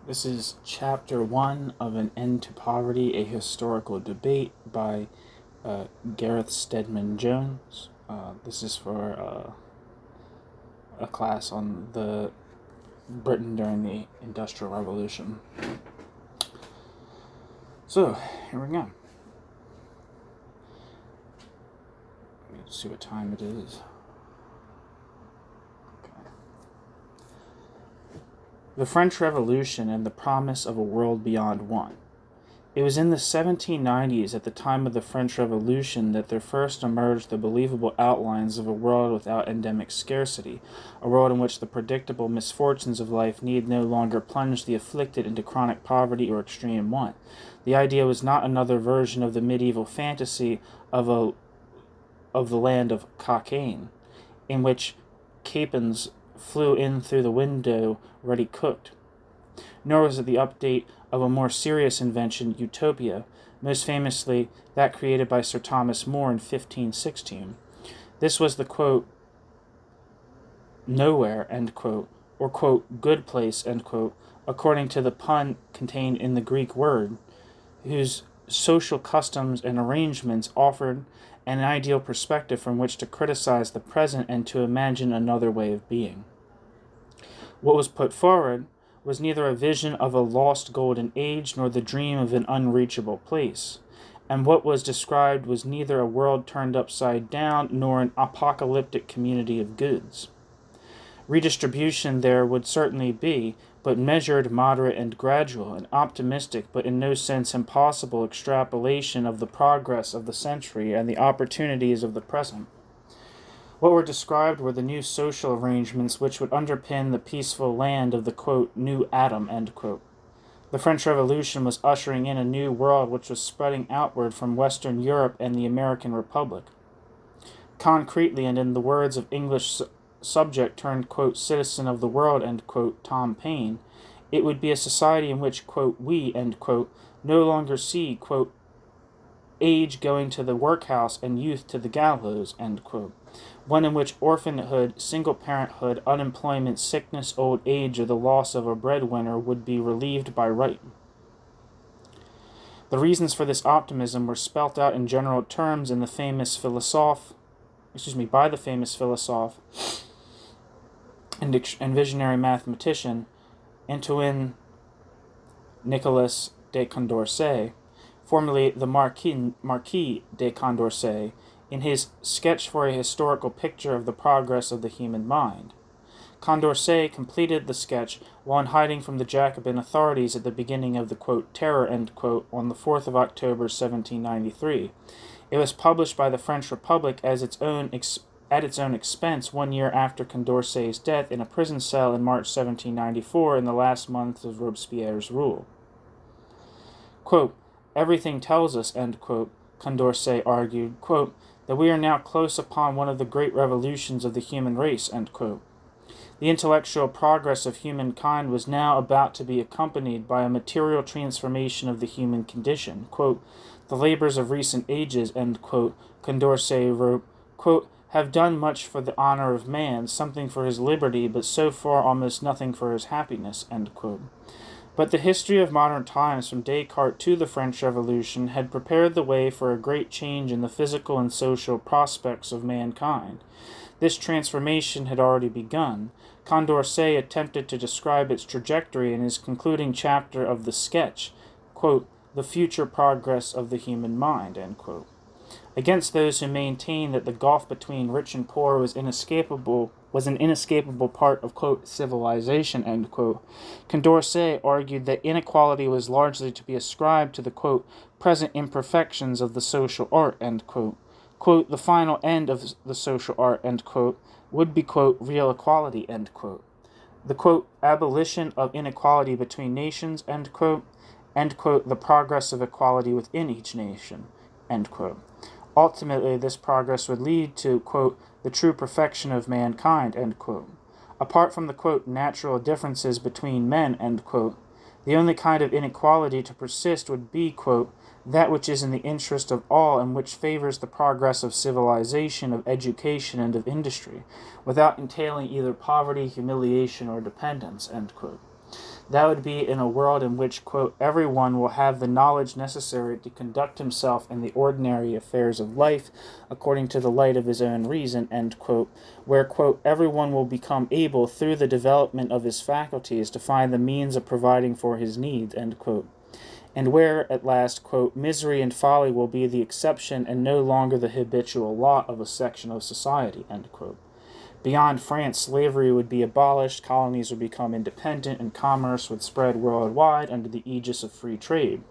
This is Chapter 1 of An End to Poverty, a Historical Debate by Gareth Stedman Jones. This is for a class on the Britain during the Industrial Revolution. So, here we go. Let's see what time it is. The French Revolution and the promise of a world beyond one. It was in the 1790s, at the time of the French Revolution, that there first emerged the believable outlines of a world without endemic scarcity, a world in which the predictable misfortunes of life need no longer plunge the afflicted into chronic poverty or extreme want. The idea was not another version of the medieval fantasy of the land of Cockaigne, in which capons flew in through the window ready cooked. Nor was it the update of a more serious invention, utopia, most famously that created by Sir Thomas More in 1516. This was the, quote, nowhere, end quote, or, quote, good place, end quote, according to the pun contained in the Greek word, whose social customs and arrangements offered an ideal perspective from which to criticize the present and to imagine another way of being. What was put forward was neither a vision of a lost golden age nor the dream of an unreachable place, and what was described was neither a world turned upside down nor an apocalyptic community of goods. Redistribution there would certainly be, but measured, moderate, and gradual, an optimistic but in no sense impossible extrapolation of the progress of the century and the opportunities of the present. What were described were the new social arrangements which would underpin the peaceful land of the, quote, new Adam, end quote. The French Revolution was ushering in a new world which was spreading outward from Western Europe and the American Republic. Concretely, and in the words of English subject turned, quote, citizen of the world, end quote, Tom Paine, it would be a society in which, quote, we, end quote, no longer see, quote, age going to the workhouse and youth to the gallows, end quote. One in which orphanhood, single-parenthood, unemployment, sickness, old age, or the loss of a breadwinner would be relieved by right. The reasons for this optimism were spelt out in general terms in by the famous philosophe and visionary mathematician Antoine Nicolas de Condorcet, formerly the Marquis de Condorcet, in his Sketch for a Historical Picture of the Progress of the Human Mind. Condorcet completed the sketch while in hiding from the Jacobin authorities at the beginning of the, quote, terror, end quote, on the 4th of October, 1793. It was published by the French Republic at its own expense 1 year after Condorcet's death in a prison cell in March 1794 in the last month of Robespierre's rule. Quote, everything tells us, end quote, Condorcet argued, quote, that we are now close upon one of the great revolutions of the human race, end quote. The intellectual progress of humankind was now about to be accompanied by a material transformation of the human condition. Quote, the labors of recent ages, end quote, Condorcet wrote, quote, have done much for the honor of man, something for his liberty, but so far almost nothing for his happiness, end quote. But the history of modern times, from Descartes to the French Revolution, had prepared the way for a great change in the physical and social prospects of mankind. This transformation had already begun. Condorcet attempted to describe its trajectory in his concluding chapter of the sketch, quote, the future progress of the human mind, end quote. Against those who maintained that the gulf between rich and poor was an inescapable part of, quote, civilization, end quote, Condorcet argued that inequality was largely to be ascribed to the, quote, present imperfections of the social art, end quote. Quote, the final end of the social art, end quote, would be, quote, real equality, end quote. The, quote, abolition of inequality between nations, end quote, the progress of equality within each nation, end quote. Ultimately, this progress would lead to, quote, the true perfection of mankind, end quote. Apart from the, quote, natural differences between men, end quote, the only kind of inequality to persist would be, quote, that which is in the interest of all and which favors the progress of civilization, of education, and of industry, without entailing either poverty, humiliation, or dependence, end quote. That would be in a world in which, quote, everyone will have the knowledge necessary to conduct himself in the ordinary affairs of life according to the light of his own reason, end quote, where, quote, everyone will become able, through the development of his faculties, to find the means of providing for his needs, end quote, and where, at last, quote, misery and folly will be the exception and no longer the habitual lot of a section of society, end quote. Beyond France, slavery would be abolished, colonies would become independent, and commerce would spread worldwide under the aegis of free trade.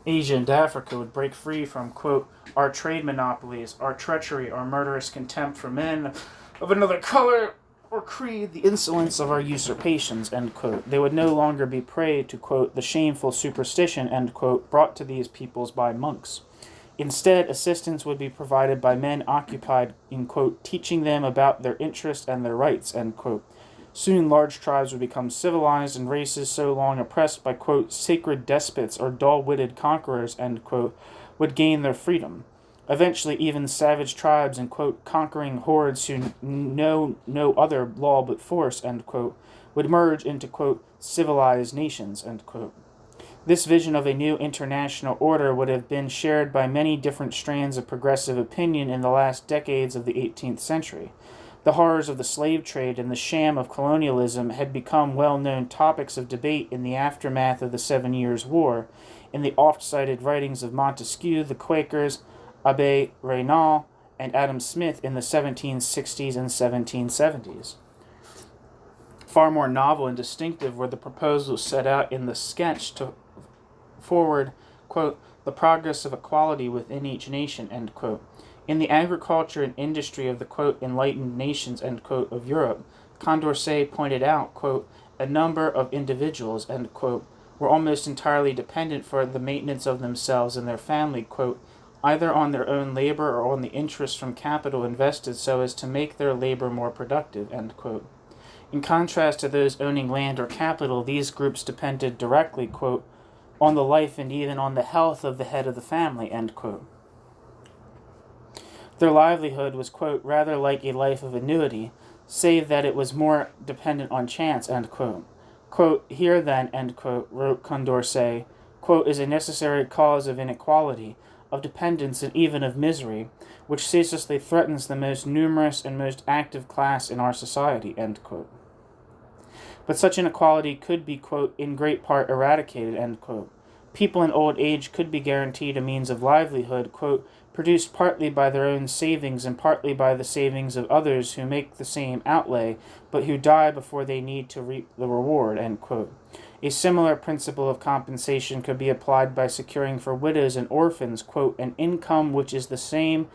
Asia and Africa would break free from, quote, our trade monopolies, our treachery, our murderous contempt for men of another color or creed, the insolence of our usurpations, end quote. They would no longer be prey to, quote, the shameful superstition, end quote, brought to these peoples by monks. Instead, assistance would be provided by men occupied in, quote, teaching them about their interests and their rights, end quote. Soon large tribes would become civilized, and races so long oppressed by, quote, sacred despots or dull-witted conquerors, end quote, would gain their freedom. Eventually, even savage tribes and, quote, conquering hordes who know no other law but force, end quote, would merge into, quote, civilized nations, end quote. This vision of a new international order would have been shared by many different strands of progressive opinion in the last decades of the 18th century. The horrors of the slave trade and the sham of colonialism had become well-known topics of debate in the aftermath of the 7 Years' War, in the oft-cited writings of Montesquieu, the Quakers, Abbé Raynal, and Adam Smith in the 1760s and 1770s. Far more novel and distinctive were the proposals set out in the sketch to forward, quote, the progress of equality within each nation, end quote. In the agriculture and industry of the, quote, enlightened nations, end quote, of Europe, Condorcet pointed out, quote, a number of individuals, end quote, were almost entirely dependent for the maintenance of themselves and their family, quote, either on their own labor or on the interest from capital invested so as to make their labor more productive, end quote. In contrast to those owning land or capital, these groups depended directly, quote, on the life and even on the health of the head of the family, end quote. Their livelihood was, quote, rather like a life of annuity, save that it was more dependent on chance, end quote. Quote, here then, end quote, wrote Condorcet, quote, is a necessary cause of inequality, of dependence, and even of misery, which ceaselessly threatens the most numerous and most active class in our society, end quote. But such inequality could be, quote, in great part eradicated, end quote. People in old age could be guaranteed a means of livelihood, quote, produced partly by their own savings and partly by the savings of others who make the same outlay, but who die before they need to reap the reward, end quote. A similar principle of compensation could be applied by securing for widows and orphans, quote, an income which is the same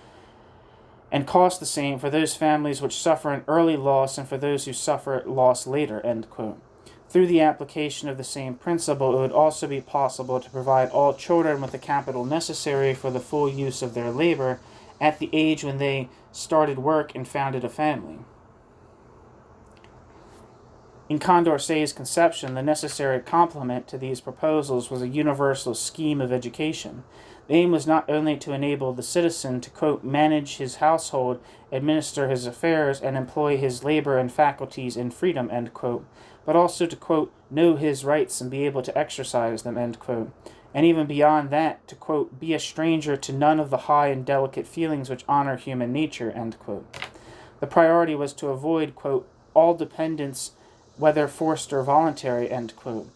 and cost the same for those families which suffer an early loss and for those who suffer loss later, end quote. Through the application of the same principle, it would also be possible to provide all children with the capital necessary for the full use of their labor at the age when they started work and founded a family. In Condorcet's conception, the necessary complement to these proposals was a universal scheme of education. The aim was not only to enable the citizen to, quote, manage his household, administer his affairs, and employ his labor and faculties in freedom, end quote, but also to, quote, know his rights and be able to exercise them, end quote, and even beyond that, to, quote, be a stranger to none of the high and delicate feelings which honor human nature, end quote. The priority was to avoid, quote, all dependence, whether forced or voluntary, end quote.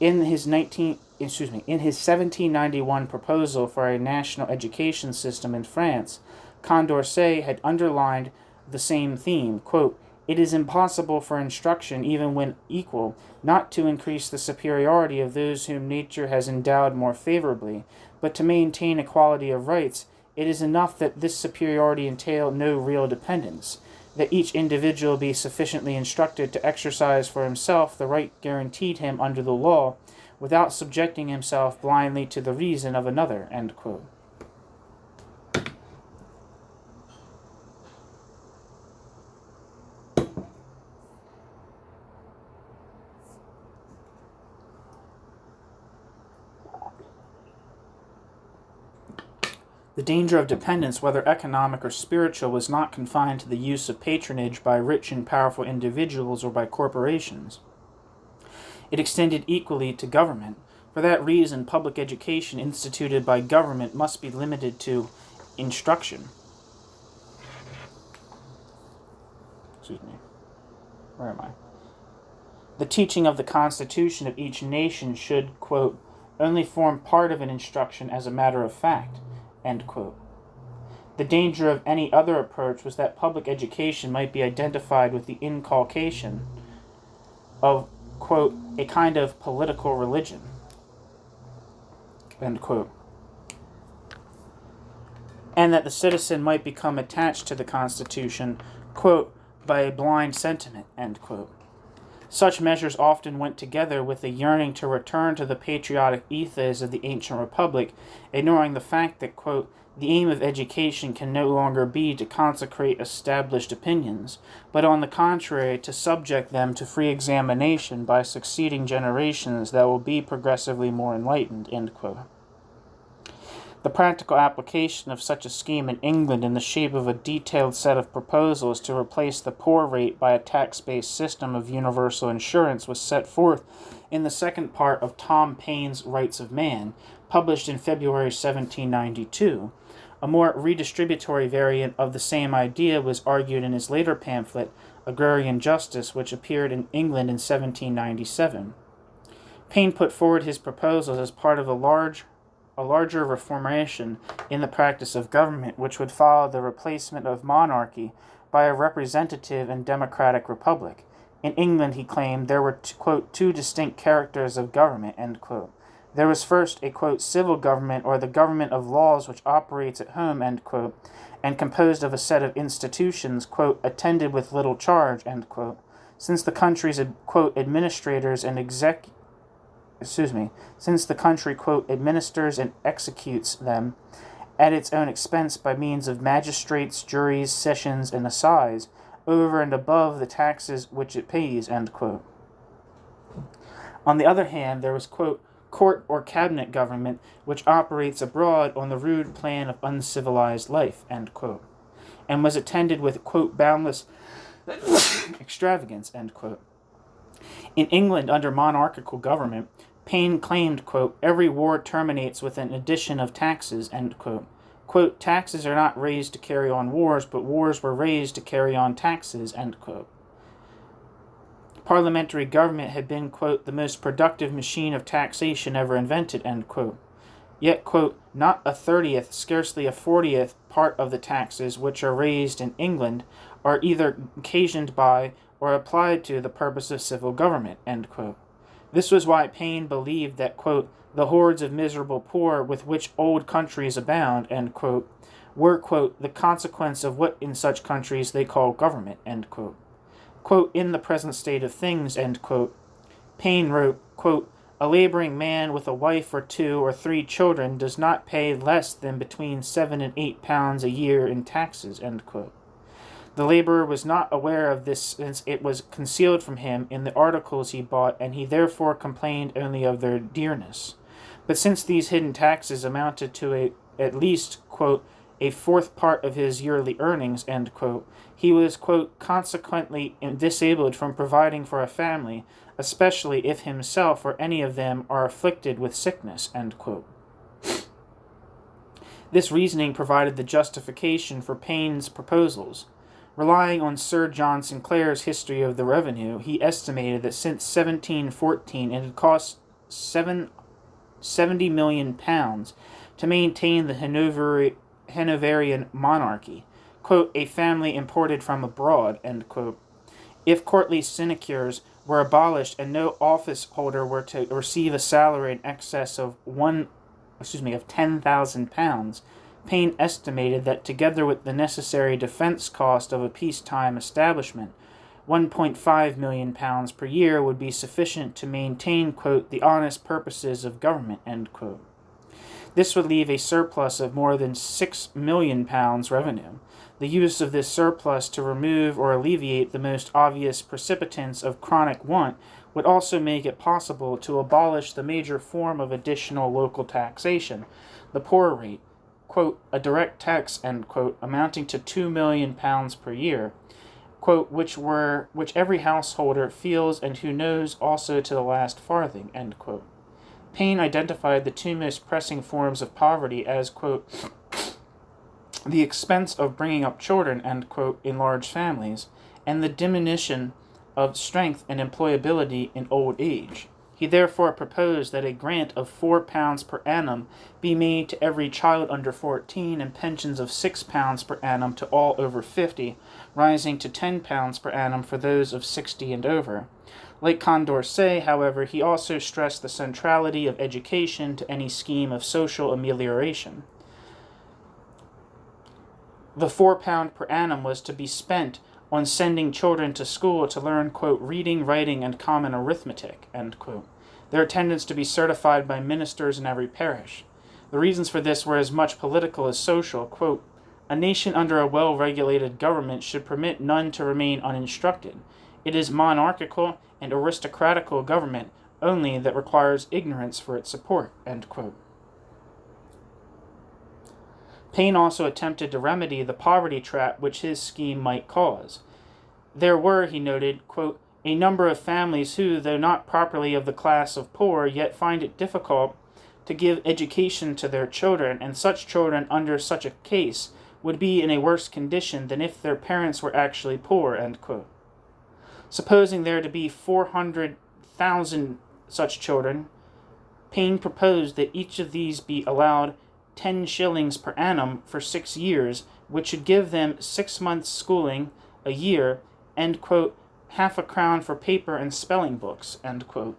In his 1791 proposal for a national education system in France, Condorcet had underlined the same theme, quote, it is impossible for instruction, even when equal, not to increase the superiority of those whom nature has endowed more favorably, but to maintain equality of rights. It is enough that this superiority entail no real dependence, that each individual be sufficiently instructed to exercise for himself the right guaranteed him under the law, without subjecting himself blindly to the reason of another, end quote. The danger of dependence, whether economic or spiritual, was not confined to the use of patronage by rich and powerful individuals or by corporations. It extended equally to government. For that reason, public education instituted by government must be limited to instruction. Excuse me. Where am I? The teaching of the Constitution of each nation should, quote, only form part of an instruction as a matter of fact, end quote. The danger of any other approach was that public education might be identified with the inculcation of, quote, a kind of political religion, end quote, and that the citizen might become attached to the Constitution, quote, by a blind sentiment, end quote. Such measures often went together with a yearning to return to the patriotic ethos of the ancient republic, ignoring the fact that, quote, the aim of education can no longer be to consecrate established opinions, but on the contrary to subject them to free examination by succeeding generations that will be progressively more enlightened, end quote. The practical application of such a scheme in England in the shape of a detailed set of proposals to replace the poor rate by a tax-based system of universal insurance was set forth in the second part of Tom Paine's Rights of Man, published in February 1792. A more redistributory variant of the same idea was argued in his later pamphlet, Agrarian Justice, which appeared in England in 1797. Paine put forward his proposals as part of a larger reformation in the practice of government, which would follow the replacement of monarchy by a representative and democratic republic. In England, he claimed, there were, quote, two distinct characters of government, end quote. There was first a, quote, civil government, or the government of laws which operates at home, end quote, and composed of a set of institutions, quote, attended with little charge, end quote. Since the country's, quote, administrators and since the country, quote, administers and executes them at its own expense by means of magistrates, juries, sessions, and assize, over and above the taxes which it pays, end quote. On the other hand, there was, quote, court or cabinet government, which operates abroad on the rude plan of uncivilized life, end quote, and was attended with, quote, boundless extravagance, end quote. In England, under monarchical government, Paine claimed, quote, every war terminates with an addition of taxes, end quote. Quote, taxes are not raised to carry on wars, but wars were raised to carry on taxes, end quote. Parliamentary government had been, quote, the most productive machine of taxation ever invented, end quote. Yet, quote, not a 30th, scarcely a 40th part of the taxes which are raised in England are either occasioned by or applied to the purpose of civil government, end quote. This was why Paine believed that, quote, the hordes of miserable poor with which old countries abound, end quote, were, quote, the consequence of what in such countries they call government, end quote. Quote, in the present state of things, end quote, Paine wrote, quote, a laboring man with a wife or 2 or 3 children does not pay less than between 7 and 8 pounds a year in taxes, end quote. The laborer was not aware of this since it was concealed from him in the articles he bought, and he therefore complained only of their dearness. But since these hidden taxes amounted to at least, quote, a 4th part of his yearly earnings, end quote, he was, quote, consequently disabled from providing for a family, especially if himself or any of them are afflicted with sickness, end quote. This reasoning provided the justification for Paine's proposals. Relying on Sir John Sinclair's History of the Revenue, he estimated that since 1714 it had cost £70 million to maintain the Hanoverian monarchy, quote, a family imported from abroad, end quote. If courtly sinecures were abolished and no office holder were to receive a salary in excess of £10,000, Paine estimated that together with the necessary defense cost of a peacetime establishment, £1.5 million per year would be sufficient to maintain, quote, the honest purposes of government, end quote. This would leave a surplus of more than £6 million revenue. The use of this surplus to remove or alleviate the most obvious precipitants of chronic want would also make it possible to abolish the major form of additional local taxation, the poor rate, quote, a direct tax, end quote, amounting to £2 million per year, quote, which every householder feels and who knows also to the last farthing, end quote. Paine identified the two most pressing forms of poverty as, quote, the expense of bringing up children, end quote, in large families, and the diminution of strength and employability in old age. He therefore proposed that a grant of £4 per annum be made to every child under 14 and pensions of £6 per annum to all over 50, rising to £10 per annum for those of 60 and over. Like Condorcet, however, he also stressed the centrality of education to any scheme of social amelioration. The £4 per annum was to be spent on sending children to school to learn, quote, reading, writing, and common arithmetic, end quote. Their attendance to be certified by ministers in every parish. The reasons for this were as much political as social. Quote, a nation under a well-regulated government should permit none to remain uninstructed. It is monarchical and aristocratical government only that requires ignorance for its support, end quote. Paine also attempted to remedy the poverty trap which his scheme might cause. There were, he noted, quote, a number of families who, though not properly of the class of poor, yet find it difficult to give education to their children, and such children under such a case would be in a worse condition than if their parents were actually poor, end quote. Supposing there to be 400,000 such children, Paine proposed that each of these be allowed 10 shillings per annum for 6 years, which should give them 6 months' schooling a year, end quote, half a crown for paper and spelling books, end quote.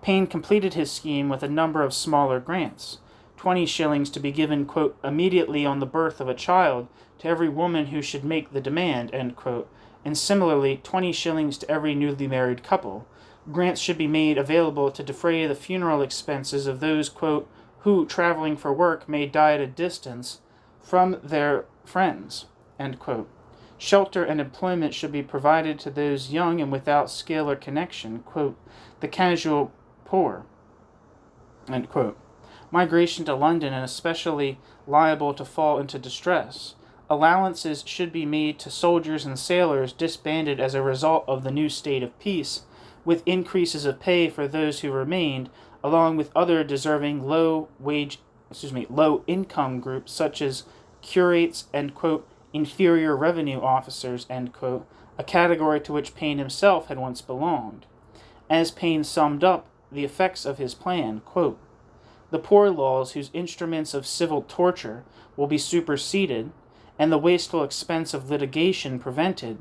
Paine completed his scheme with a number of smaller grants, 20 shillings to be given, quote, immediately on the birth of a child to every woman who should make the demand, end quote, and similarly 20 shillings to every newly married couple. Grants should be made available to defray the funeral expenses of those, quote, who, traveling for work, may die at a distance from their friends, end quote. Shelter and employment should be provided to those young and without skill or connection, quote, the casual poor, end quote. Migration to London and especially liable to fall into distress. Allowances should be made to soldiers and sailors disbanded as a result of the new state of peace, with increases of pay for those who remained, along with other deserving low income groups such as curates and, quote, inferior revenue officers, end quote, a category to which Paine himself had once belonged. As Paine summed up the effects of his plan, quote, the poor laws whose instruments of civil torture will be superseded, and the wasteful expense of litigation prevented,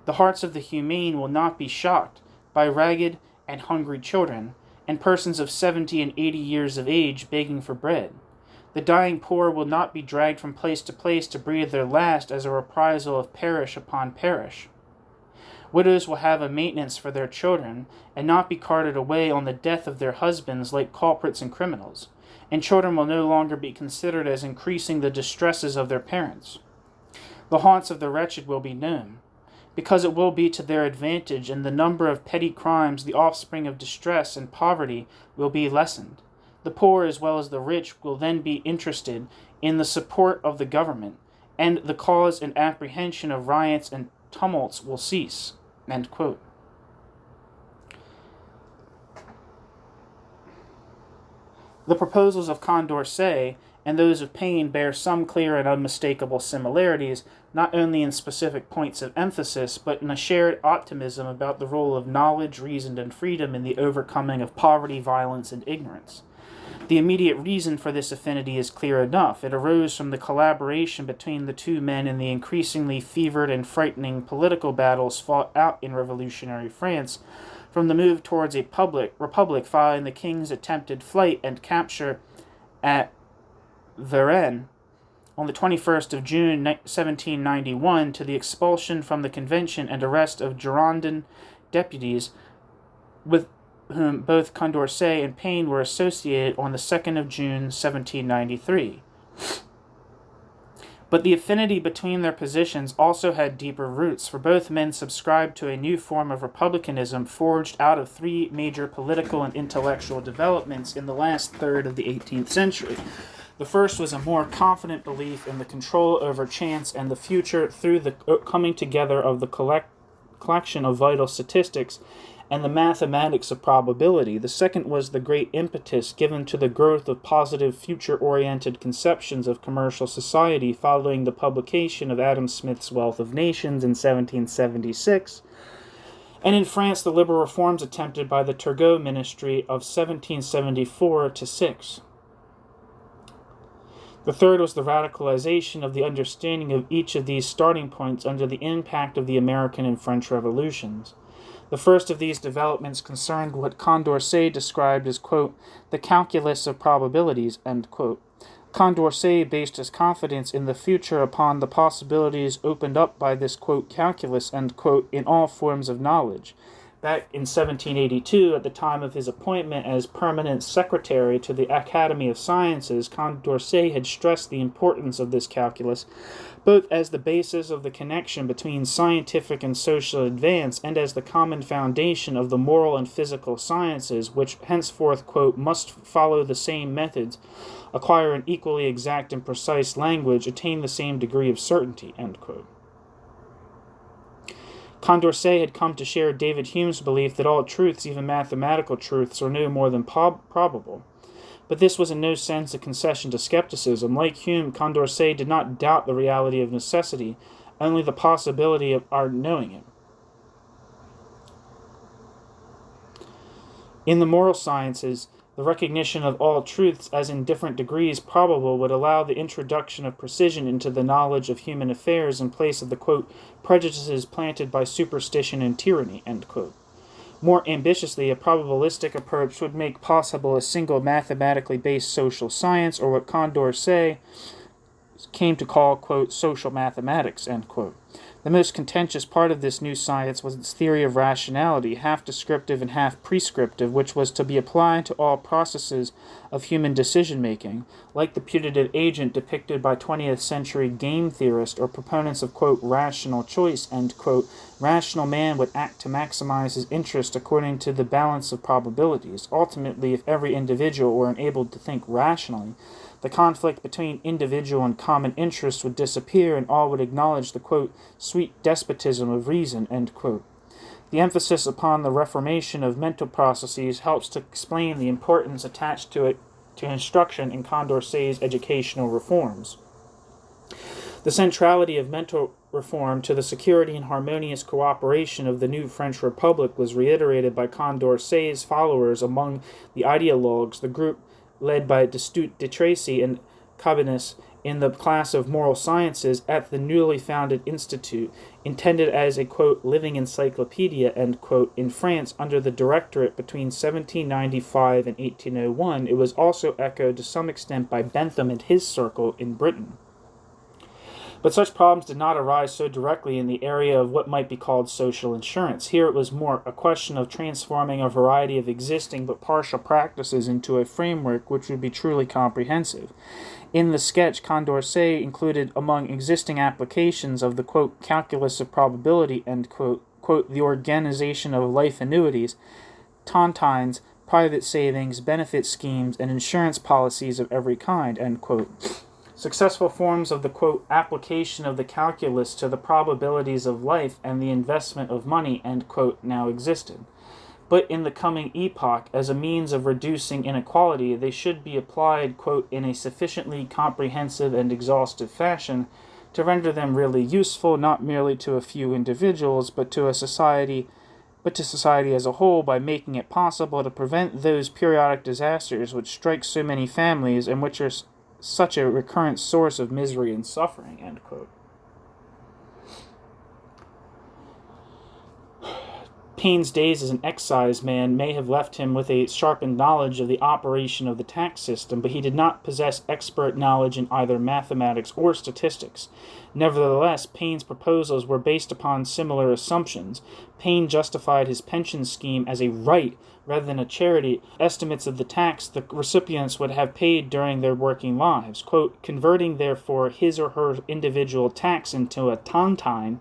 the hearts of the humane will not be shocked by ragged and hungry children, and persons of 70 and 80 years of age begging for bread. The dying poor will not be dragged from place to breathe their last as a reprisal of parish upon parish. Widows will have a maintenance for their children, and not be carted away on the death of their husbands like culprits and criminals, and children will no longer be considered as increasing the distresses of their parents. The haunts of the wretched will be known, because it will be to their advantage, and the number of petty crimes, the offspring of distress and poverty, will be lessened. The poor as well as the rich will then be interested in the support of the government, and the cause and apprehension of riots and tumults will cease, end quote. The proposals of Condorcet and those of Paine bear some clear and unmistakable similarities, not only in specific points of emphasis, but in a shared optimism about the role of knowledge, reason, and freedom in the overcoming of poverty, violence, and ignorance. The immediate reason for this affinity is clear enough. It arose from the collaboration between the two men in the increasingly fevered and frightening political battles fought out in revolutionary France, from the move towards a republic following the king's attempted flight and capture at Varennes on the 21st of June 1791 to the expulsion from the convention and arrest of Girondin deputies with whom both Condorcet and Paine were associated on the 2nd of June 1793. But the affinity between their positions also had deeper roots, for both men subscribed to a new form of republicanism forged out of three major political and intellectual developments in the last third of the 18th century. The first was a more confident belief in the control over chance and the future through the coming together of the collection of vital statistics and the mathematics of probability. The second was the great impetus given to the growth of positive future-oriented conceptions of commercial society following the publication of Adam Smith's Wealth of Nations in 1776, and in France the liberal reforms attempted by the Turgot ministry of 1774-6. The third was the radicalization of the understanding of each of these starting points under the impact of the American and French revolutions. The first of these developments concerned what Condorcet described as, quote, the calculus of probabilities, end quote. Condorcet based his confidence in the future upon the possibilities opened up by this, quote, calculus, end quote, in all forms of knowledge. Back in 1782, at the time of his appointment as permanent secretary to the Academy of Sciences, Condorcet had stressed the importance of this calculus, both as the basis of the connection between scientific and social advance and as the common foundation of the moral and physical sciences, which henceforth, quote, must follow the same methods, acquire an equally exact and precise language, attain the same degree of certainty, end quote. Condorcet had come to share David Hume's belief that all truths, even mathematical truths, are no more than probable. But this was in no sense a concession to skepticism. Like Hume, Condorcet did not doubt the reality of necessity, only the possibility of our knowing it. In the moral sciences, the recognition of all truths as in different degrees probable would allow the introduction of precision into the knowledge of human affairs in place of the, quote, prejudices planted by superstition and tyranny, end quote. More ambitiously, a probabilistic approach would make possible a single mathematically based social science, or what Condorcet came to call, quote, social mathematics, end quote. The most contentious part of this new science was its theory of rationality, half descriptive and half prescriptive, which was to be applied to all processes of human decision-making, like the putative agent depicted by 20th century game theorists or proponents of, quote, rational choice, end quote. Rational man would act to maximize his interest according to the balance of probabilities. Ultimately, if every individual were enabled to think rationally, the conflict between individual and common interests would disappear, and all would acknowledge the, quote, sweet despotism of reason, end quote. The emphasis upon the reformation of mental processes helps to explain the importance attached to instruction in Condorcet's educational reforms. The centrality of mental reform to the security and harmonious cooperation of the new French Republic was reiterated by Condorcet's followers among the ideologues, the group led by Destutt de Tracy and Cabanis in the class of moral sciences at the newly founded institute, intended as a, quote, living encyclopedia, end quote, in France under the directorate between 1795 and 1801. It was also echoed to some extent by Bentham and his circle in Britain. But such problems did not arise so directly in the area of what might be called social insurance. Here it was more a question of transforming a variety of existing but partial practices into a framework which would be truly comprehensive. In the sketch, Condorcet included among existing applications of the, quote, calculus of probability, end quote, the organization of life annuities, tontines, private savings, benefit schemes, and insurance policies of every kind, end quote. Successful forms of the, quote, application of the calculus to the probabilities of life and the investment of money, end quote, now existed. But in the coming epoch, as a means of reducing inequality, they should be applied, quote, in a sufficiently comprehensive and exhaustive fashion to render them really useful, not merely to a few individuals, but to society as a whole, by making it possible to prevent those periodic disasters which strike so many families and which are such a recurrent source of misery and suffering, end quote. Paine's days as an exciseman may have left him with a sharpened knowledge of the operation of the tax system, but he did not possess expert knowledge in either mathematics or statistics. Nevertheless, Paine's proposals were based upon similar assumptions. Paine justified his pension scheme as a right rather than a charity. Estimates of the tax the recipients would have paid during their working lives, quote, converting therefore his or her individual tax into a tontine.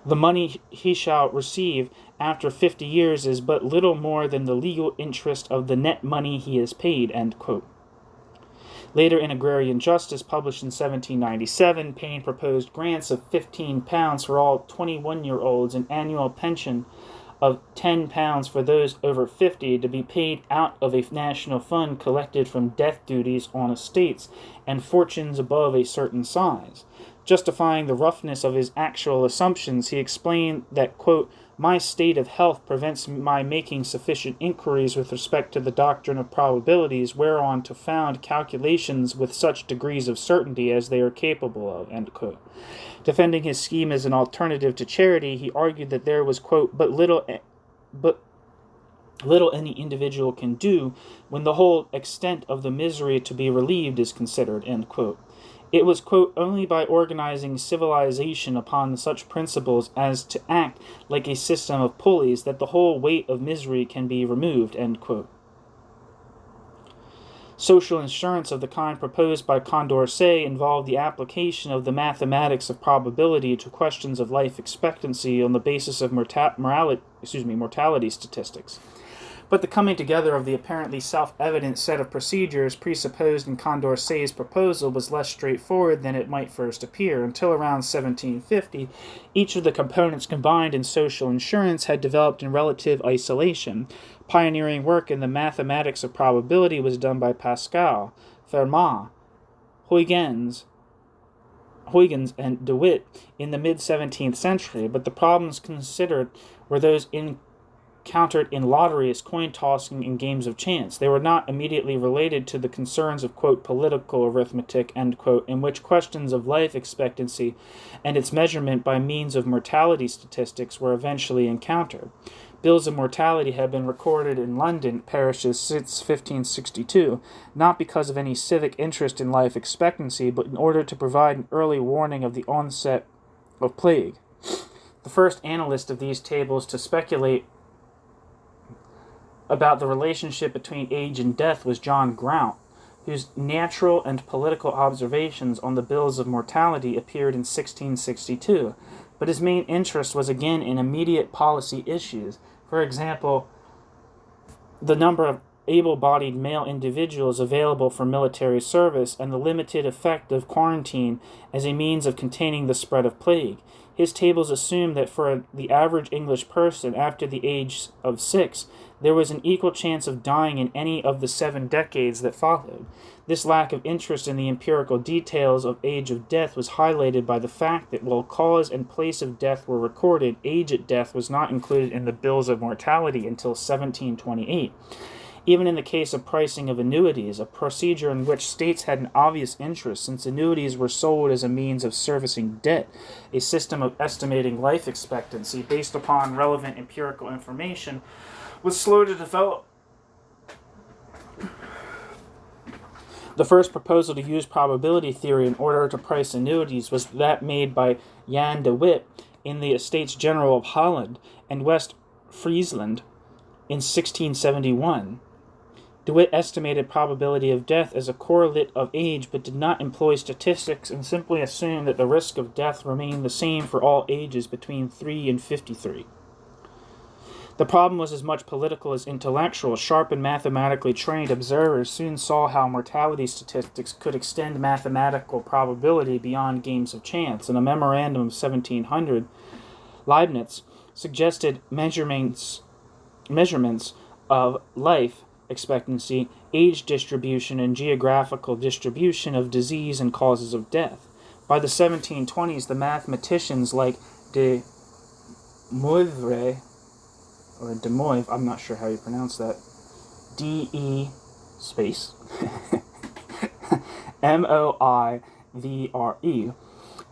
The money he shall receive after 50 years is but little more than the legal interest of the net money he has paid, end quote. Later, in Agrarian Justice, published in 1797, Paine proposed grants of £15 for all 21-year-olds, an annual pension of £10 for those over 50 to be paid out of a national fund collected from death duties on estates and fortunes above a certain size. Justifying the roughness of his actual assumptions, he explained that, quote, "My state of health prevents my making sufficient inquiries with respect to the doctrine of probabilities whereon to found calculations with such degrees of certainty as they are capable of," end quote. Defending his scheme as an alternative to charity, he argued that there was, quote, but little any individual can do when the whole extent of the misery to be relieved is considered, end quote. It was, quote, only by organizing civilization upon such principles as to act like a system of pulleys that the whole weight of misery can be removed, end quote. Social insurance of the kind proposed by Condorcet involved the application of the mathematics of probability to questions of life expectancy on the basis of mortality statistics. But the coming together of the apparently self-evident set of procedures presupposed in Condorcet's proposal was less straightforward than it might first appear. Until around 1750, each of the components combined in social insurance had developed in relative isolation. Pioneering work in the mathematics of probability was done by Pascal, Fermat, Huygens, and de Witt in the mid-17th century, but the problems considered were those encountered in lotteries, coin-tossing, and games of chance. They were not immediately related to the concerns of, quote, political arithmetic, end quote, in which questions of life expectancy and its measurement by means of mortality statistics were eventually encountered. Bills of mortality have been recorded in London parishes since 1562, not because of any civic interest in life expectancy, but in order to provide an early warning of the onset of plague. The first analyst of these tables to speculate about the relationship between age and death was John Grount, whose natural and political observations on the bills of mortality appeared in 1662, but his main interest was again in immediate policy issues. For example, the number of able-bodied male individuals available for military service and the limited effect of quarantine as a means of containing the spread of plague. His tables assume that for the average English person after the age of 6, there was an equal chance of dying in any of the 7 decades that followed. This lack of interest in the empirical details of age of death was highlighted by the fact that while cause and place of death were recorded, age at death was not included in the bills of mortality until 1728. Even in the case of pricing of annuities, a procedure in which states had an obvious interest, since annuities were sold as a means of servicing debt, a system of estimating life expectancy based upon relevant empirical information was slow to develop. The first proposal to use probability theory in order to price annuities was that made by Jan de Witt in the Estates General of Holland and West Friesland in 1671. De Witt estimated probability of death as a correlate of age, but did not employ statistics and simply assumed that the risk of death remained the same for all ages between 3 and 53. The problem was as much political as intellectual. Sharp and mathematically trained observers soon saw how mortality statistics could extend mathematical probability beyond games of chance. In a memorandum of 1700, Leibniz suggested measurements of life expectancy, age distribution, and geographical distribution of disease and causes of death. By the 1720s, the mathematicians like de Moivre, or de Moivre, I'm not sure how you pronounce that, D-E space, M-O-I-V-R-E,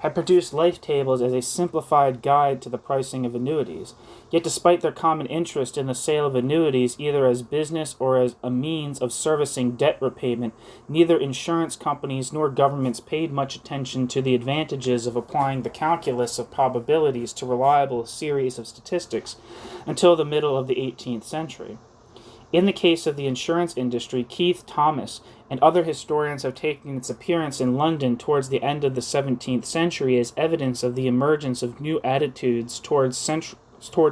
had produced life tables as a simplified guide to the pricing of annuities. Yet despite their common interest in the sale of annuities either as business or as a means of servicing debt repayment, neither insurance companies nor governments paid much attention to the advantages of applying the calculus of probabilities to reliable series of statistics until the middle of the 18th century. In the case of the insurance industry, Keith Thomas and other historians have taken its appearance in London towards the end of the 17th century as evidence of the emergence of new attitudes towards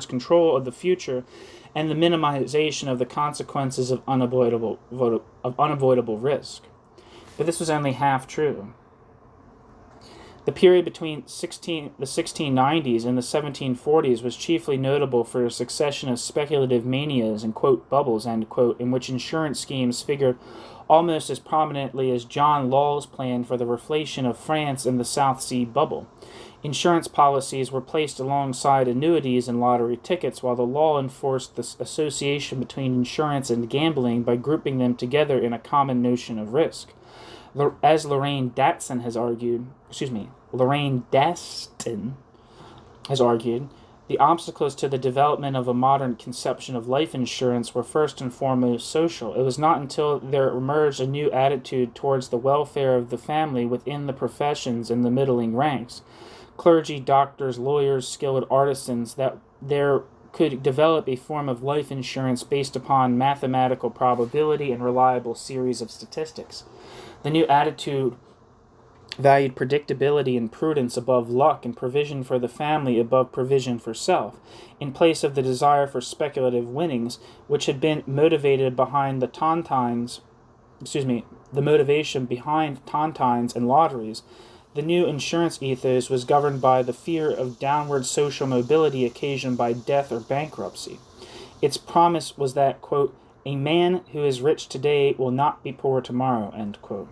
control of the future and the minimization of the consequences of unavoidable risk. But this was only half true. The period between the 1690s and the 1740s was chiefly notable for a succession of speculative manias and, quote, bubbles, end quote, in which insurance schemes figured almost as prominently as John Law's plan for the reflation of France in the South Sea bubble. Insurance policies were placed alongside annuities and lottery tickets, while the law enforced the association between insurance and gambling by grouping them together in a common notion of risk. As Lorraine Daston has argued, the obstacles to the development of a modern conception of life insurance were first and foremost social. It was not until there emerged a new attitude towards the welfare of the family within the professions and the middling ranks, clergy, doctors, lawyers, skilled artisans, that there could develop a form of life insurance based upon mathematical probability and reliable series of statistics. The new attitude valued predictability and prudence above luck and provision for the family above provision for self, in place of the desire for speculative winnings, which had been motivated behind the motivation behind tontines and lotteries. The new insurance ethos was governed by the fear of downward social mobility occasioned by death or bankruptcy. Its promise was that, quote, a man who is rich today will not be poor tomorrow, end quote.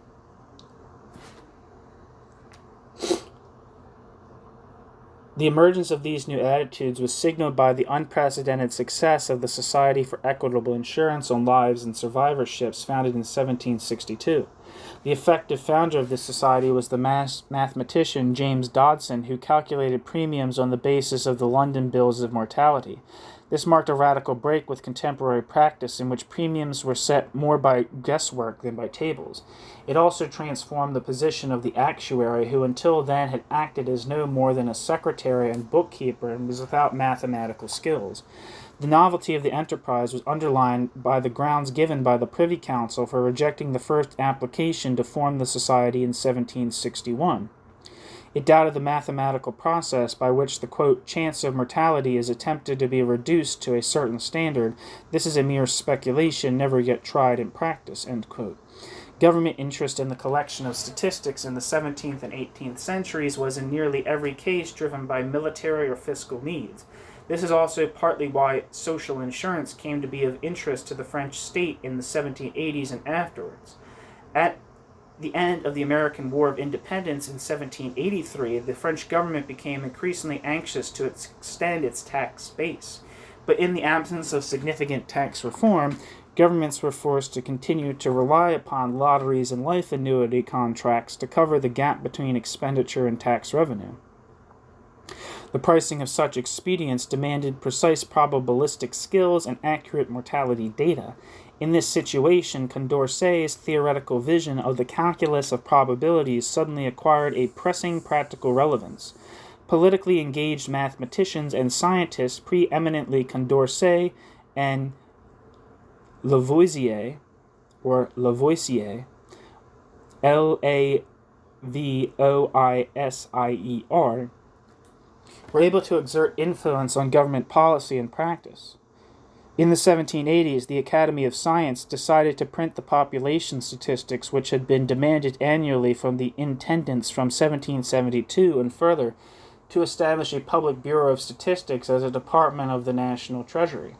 The emergence of these new attitudes was signaled by the unprecedented success of the Society for Equitable Insurance on Lives and Survivorships, founded in 1762. The effective founder of this society was the mathematician James Dodson, who calculated premiums on the basis of the London Bills of Mortality. This marked a radical break with contemporary practice, in which premiums were set more by guesswork than by tables. It also transformed the position of the actuary, who until then had acted as no more than a secretary and bookkeeper and was without mathematical skills. The novelty of the enterprise was underlined by the grounds given by the Privy Council for rejecting the first application to form the society in 1761. It doubted the mathematical process by which the, quote, chance of mortality is attempted to be reduced to a certain standard. This is a mere speculation, never yet tried in practice, end quote. Government interest in the collection of statistics in the 17th and 18th centuries was in nearly every case driven by military or fiscal needs. This is also partly why social insurance came to be of interest to the French state in the 1780s and afterwards. At the end of the American War of Independence in 1783, the French government became increasingly anxious to extend its tax base. But in the absence of significant tax reform, governments were forced to continue to rely upon lotteries and life annuity contracts to cover the gap between expenditure and tax revenue. The pricing of such expedients demanded precise probabilistic skills and accurate mortality data. In this situation, Condorcet's theoretical vision of the calculus of probabilities suddenly acquired a pressing practical relevance. Politically engaged mathematicians and scientists, preeminently Condorcet and Lavoisier, Lavoisier, were able to exert influence on government policy and practice. In the 1780s, the Academy of Science decided to print the population statistics which had been demanded annually from the intendants from 1772 and further, to establish a public bureau of statistics as a department of the National Treasury.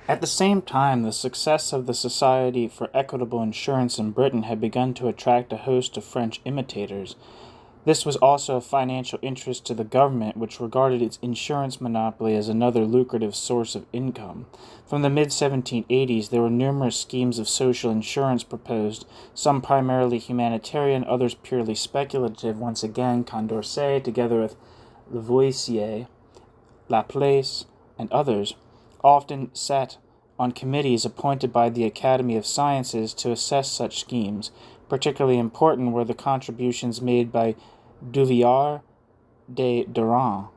At the same time, the success of the Society for Equitable Insurance in Britain had begun to attract a host of French imitators. This was also of financial interest to the government, which regarded its insurance monopoly as another lucrative source of income. From the mid-1780s, there were numerous schemes of social insurance proposed, some primarily humanitarian, others purely speculative. Once again, Condorcet, together with Lavoisier, Laplace, and others, often sat on committees appointed by the Academy of Sciences to assess such schemes. Particularly important were the contributions made by Duvillard de Durand.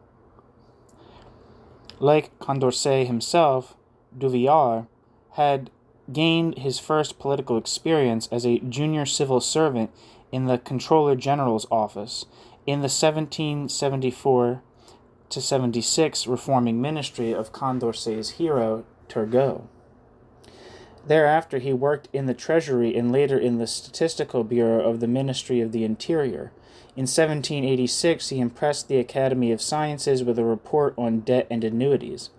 Like Condorcet himself, Duvillard had gained his first political experience as a junior civil servant in the Comptroller General's office. in the 1774 to 76 reforming ministry of Condorcet's hero, Turgot. Thereafter, he worked in the Treasury and later in the Statistical Bureau of the Ministry of the Interior. In 1786, he impressed the Academy of Sciences with a report on debt and annuities.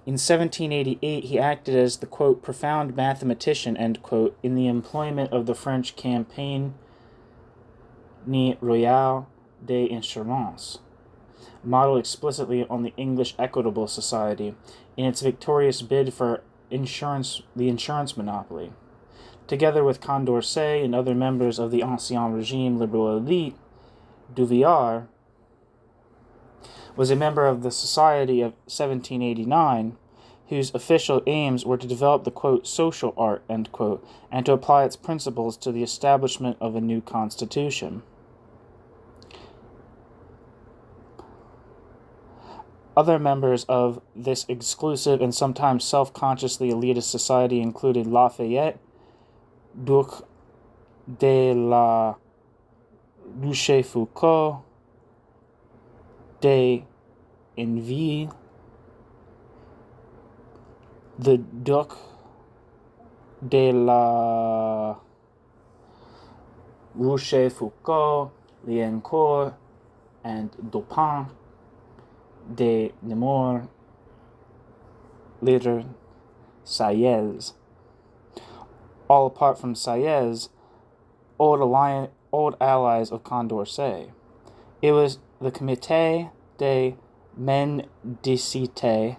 In 1788, he acted as the, quote, profound mathematician, end quote, in the employment of the French Compagnie Royale des Assurances, modeled explicitly on the English Equitable Society, in its victorious bid for the insurance monopoly. Together with Condorcet and other members of the Ancien Regime liberal elite, Duvillard was a member of the Society of 1789, whose official aims were to develop the, quote, social art, end quote, and to apply its principles to the establishment of a new constitution. Other members of this exclusive and sometimes self-consciously elitist society included Lafayette, Duc de la Rochefoucauld, de Envie, the Duc de la Rochefoucauld, Liancourt, and Dupin de Nemours, later Sieyès. All apart from Sieyès, old allies of Condorcet. It was the Comité de Mendicité,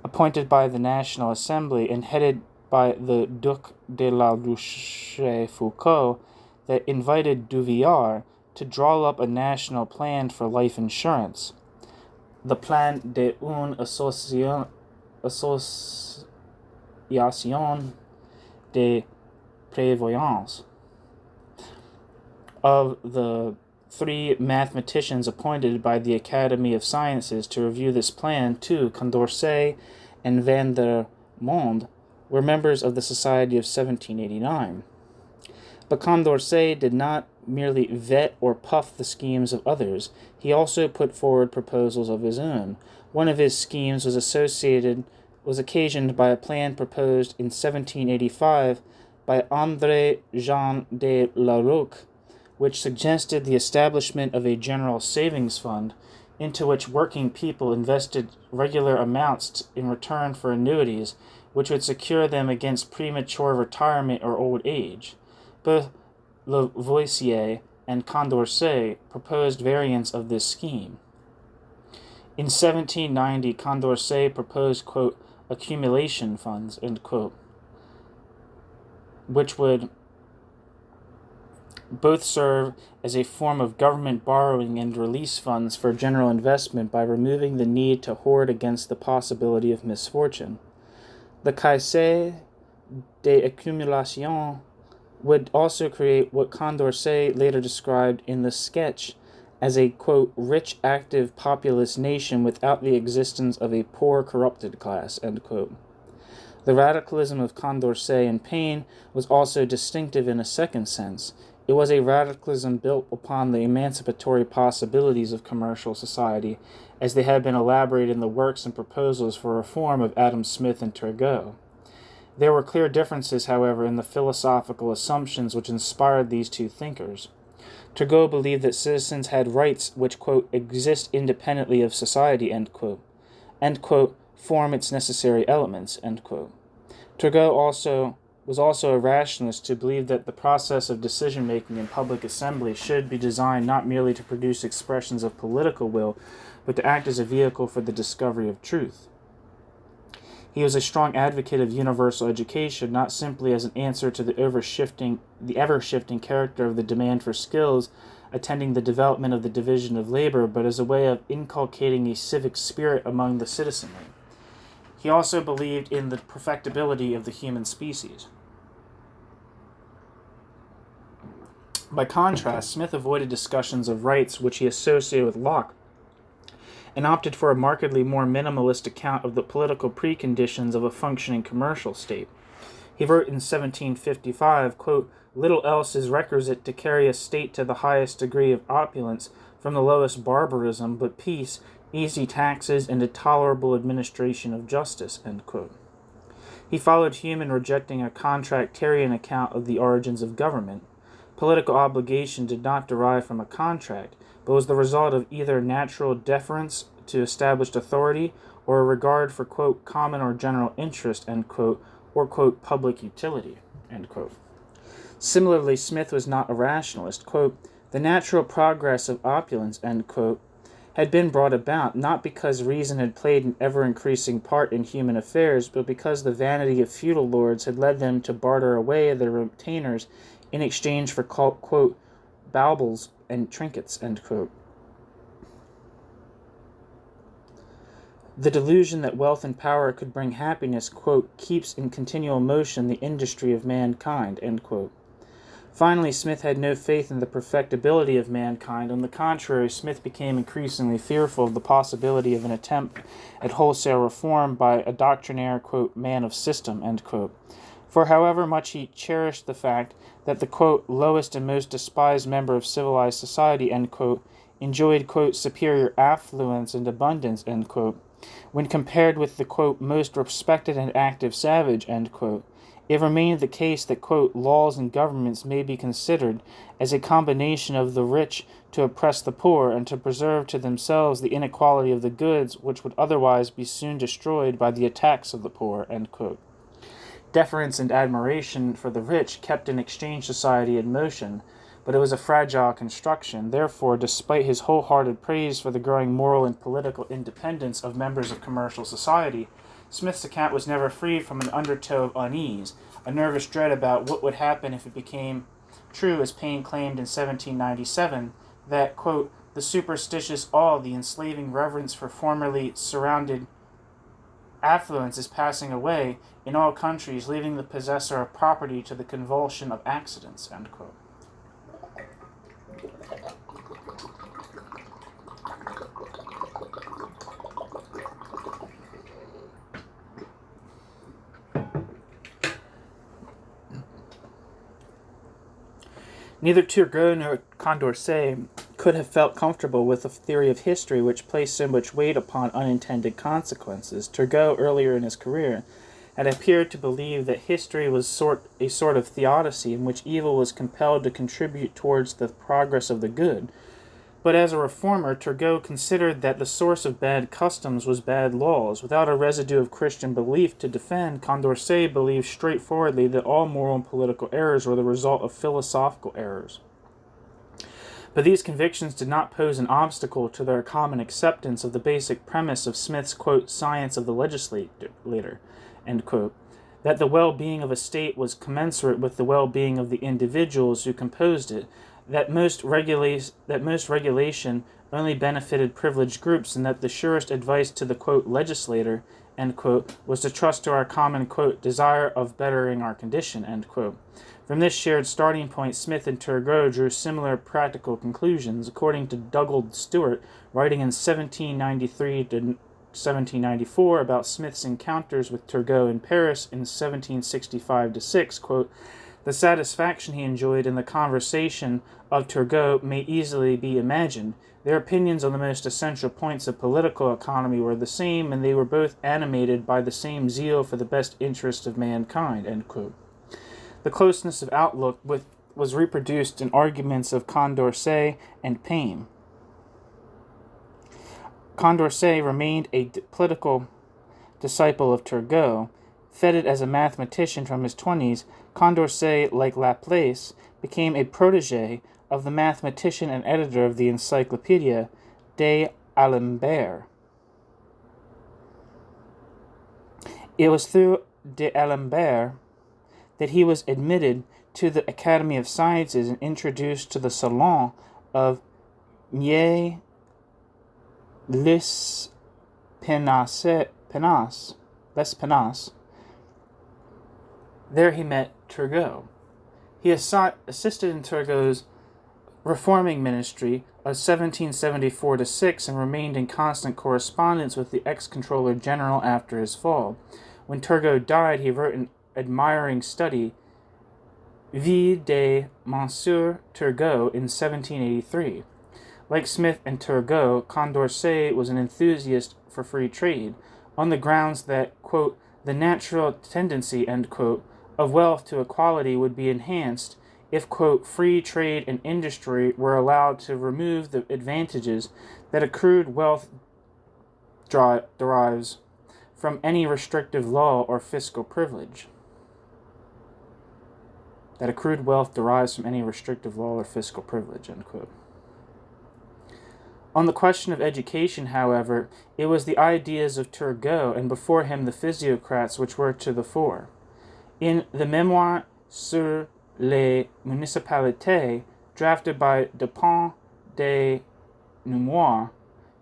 appointed by the National Assembly and headed by the Duc de la Rochefoucauld, that invited Duvillard to draw up a national plan for life insurance, the Plan d'une association de prévoyance. Of the three mathematicians appointed by the Academy of Sciences to review this plan, two, Condorcet and Van der Monde, were members of the Society of 1789. But Condorcet did not merely vet or puff the schemes of others. He also put forward proposals of his own. One of his schemes was occasioned by a plan proposed in 1785 by André Jean de la Roque, which suggested the establishment of a general savings fund into which working people invested regular amounts in return for annuities, which would secure them against premature retirement or old age. Both Lavoisier and Condorcet proposed variants of this scheme. In 1790, Condorcet proposed, quote, accumulation funds, end quote, which would both serve as a form of government borrowing and release funds for general investment by removing the need to hoard against the possibility of misfortune. The Caisse d'accumulation would also create what Condorcet later described in the sketch as a, quote, rich, active, populous nation without the existence of a poor, corrupted class, end quote. The radicalism of Condorcet and Paine was also distinctive in a second sense. It was a radicalism built upon the emancipatory possibilities of commercial society, as they had been elaborated in the works and proposals for reform of Adam Smith and Turgot. There were clear differences, however, in the philosophical assumptions which inspired these two thinkers. Turgot believed that citizens had rights which, quote, exist independently of society, end quote, form its necessary elements, end quote. Turgot was also a rationalist who believed that the process of decision-making in public assembly should be designed not merely to produce expressions of political will, but to act as a vehicle for the discovery of truth. He was a strong advocate of universal education, not simply as an answer to the ever-shifting character of the demand for skills attending the development of the division of labor, but as a way of inculcating a civic spirit among the citizenry. He also believed in the perfectibility of the human species. By contrast, Smith avoided discussions of rights which he associated with Locke, and opted for a markedly more minimalist account of the political preconditions of a functioning commercial state. He wrote in 1755, quote, little else is requisite to carry a state to the highest degree of opulence from the lowest barbarism, but peace, easy taxes, and a tolerable administration of justice." End quote. He followed Hume in rejecting a contractarian account of the origins of government. Political obligation did not derive from a contract, but was the result of either natural deference to established authority or a regard for, quote, "common or general interest," end quote, or, quote, "public utility," end quote. Similarly, Smith was not a rationalist. Quote, "The natural progress of opulence," end quote, had been brought about not because reason had played an ever-increasing part in human affairs, but because the vanity of feudal lords had led them to barter away their retainers in exchange for, quote, "baubles and trinkets," end quote. The delusion that wealth and power could bring happiness, quote, "keeps in continual motion the industry of mankind," end quote. Finally, Smith had no faith in the perfectibility of mankind. On the contrary, Smith became increasingly fearful of the possibility of an attempt at wholesale reform by a doctrinaire, quote, "man of system," end quote. For however much he cherished the fact that the, quote, "lowest and most despised member of civilized society," end quote, enjoyed, quote, "superior affluence and abundance," end quote, when compared with the, quote, "most respected and active savage," end quote, it remained the case that, quote, "laws and governments may be considered as a combination of the rich to oppress the poor and to preserve to themselves the inequality of the goods which would otherwise be soon destroyed by the attacks of the poor," end quote. Deference and admiration for the rich kept an exchange society in motion, but it was a fragile construction. Therefore, despite his wholehearted praise for the growing moral and political independence of members of commercial society, Smith's account was never free from an undertow of unease, a nervous dread about what would happen if it became true, as Paine claimed in 1797, that, quote, "the superstitious awe, the enslaving reverence for formerly surrounded affluence is passing away in all countries, leaving the possessor of property to the convulsion of accidents," end quote. Neither Turgot nor Condorcet could have felt comfortable with a theory of history which placed so much weight upon unintended consequences. Turgot, earlier in his career, had appeared to believe that history was a sort of theodicy in which evil was compelled to contribute towards the progress of the good. But as a reformer, Turgot considered that the source of bad customs was bad laws. Without a residue of Christian belief to defend, Condorcet believed straightforwardly that all moral and political errors were the result of philosophical errors. But these convictions did not pose an obstacle to their common acceptance of the basic premise of Smith's, quote, "science of the legislator," end quote, that the well-being of a state was commensurate with the well-being of the individuals who composed it, that most regulation only benefited privileged groups, and that the surest advice to the, quote, "legislator," end quote, was to trust to our common, quote, "desire of bettering our condition," end quote. From this shared starting point, Smith and Turgot drew similar practical conclusions. According to Dugald Stewart, writing in 1793 to 1794 about Smith's encounters with Turgot in Paris in 1765-6, quote, "The satisfaction he enjoyed in the conversation of Turgot may easily be imagined. Their opinions on the most essential points of political economy were the same, and they were both animated by the same zeal for the best interests of mankind," end quote. The closeness of outlook was reproduced in arguments of Condorcet and Paine. Condorcet remained a political disciple of Turgot. Feted as a mathematician from his 20s, Condorcet, like Laplace, became a protégé of the mathematician and editor of the Encyclopédia d'Alembert. It was through d'Alembert that he was admitted to the Academy of Sciences and introduced to the Salon of Les Penas. There he met Turgot. He assisted in Turgot's reforming ministry of 1774-6 and remained in constant correspondence with the ex-Controller General after his fall. When Turgot died, he wrote an admiring study Vie de Monsieur Turgot in 1783. Like Smith and Turgot, Condorcet was an enthusiast for free trade, on the grounds that, quote, the natural tendency, end quote, of wealth to equality would be enhanced if, quote, free trade and industry were allowed to remove the advantages that accrued wealth derives from any restrictive law or fiscal privilege. That accrued wealth derives from any restrictive law or fiscal privilege, end quote. On the question of education, however, it was the ideas of Turgot and before him the physiocrats which were to the fore. In the Memoire sur les municipalités, drafted by Dupont de Nemours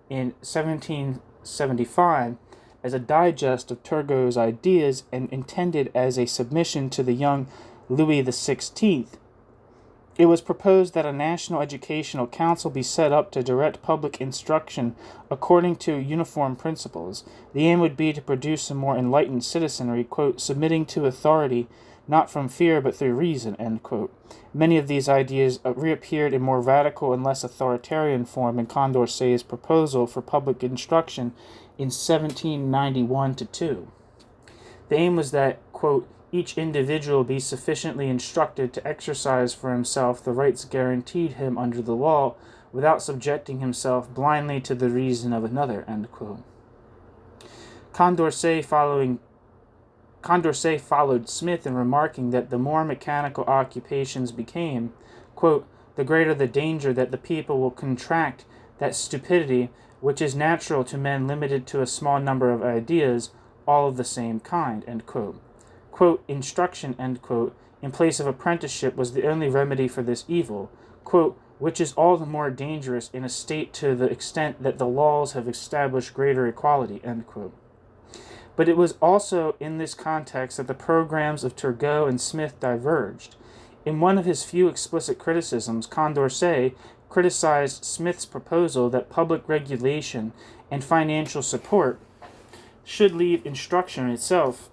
in 1775, as a digest of Turgot's ideas and intended as a submission to the young Louis XVI, it was proposed that a National Educational Council be set up to direct public instruction according to uniform principles. The aim would be to produce a more enlightened citizenry, quote, submitting to authority not from fear but through reason, end quote. Many of these ideas reappeared in more radical and less authoritarian form in Condorcet's proposal for public instruction in 1791-2. The aim was that, quote, each individual be sufficiently instructed to exercise for himself the rights guaranteed him under the law without subjecting himself blindly to the reason of another, end quote. Condorcet followed Smith in remarking that the more mechanical occupations became, quote, the greater the danger that the people will contract that stupidity which is natural to men limited to a small number of ideas, all of the same kind, end quote. Quote, instruction, end quote, in place of apprenticeship was the only remedy for this evil, quote, which is all the more dangerous in a state to the extent that the laws have established greater equality, end quote. But it was also in this context that the programs of Turgot and Smith diverged. In one of his few explicit criticisms, Condorcet criticized Smith's proposal that public regulation and financial support should leave instruction itself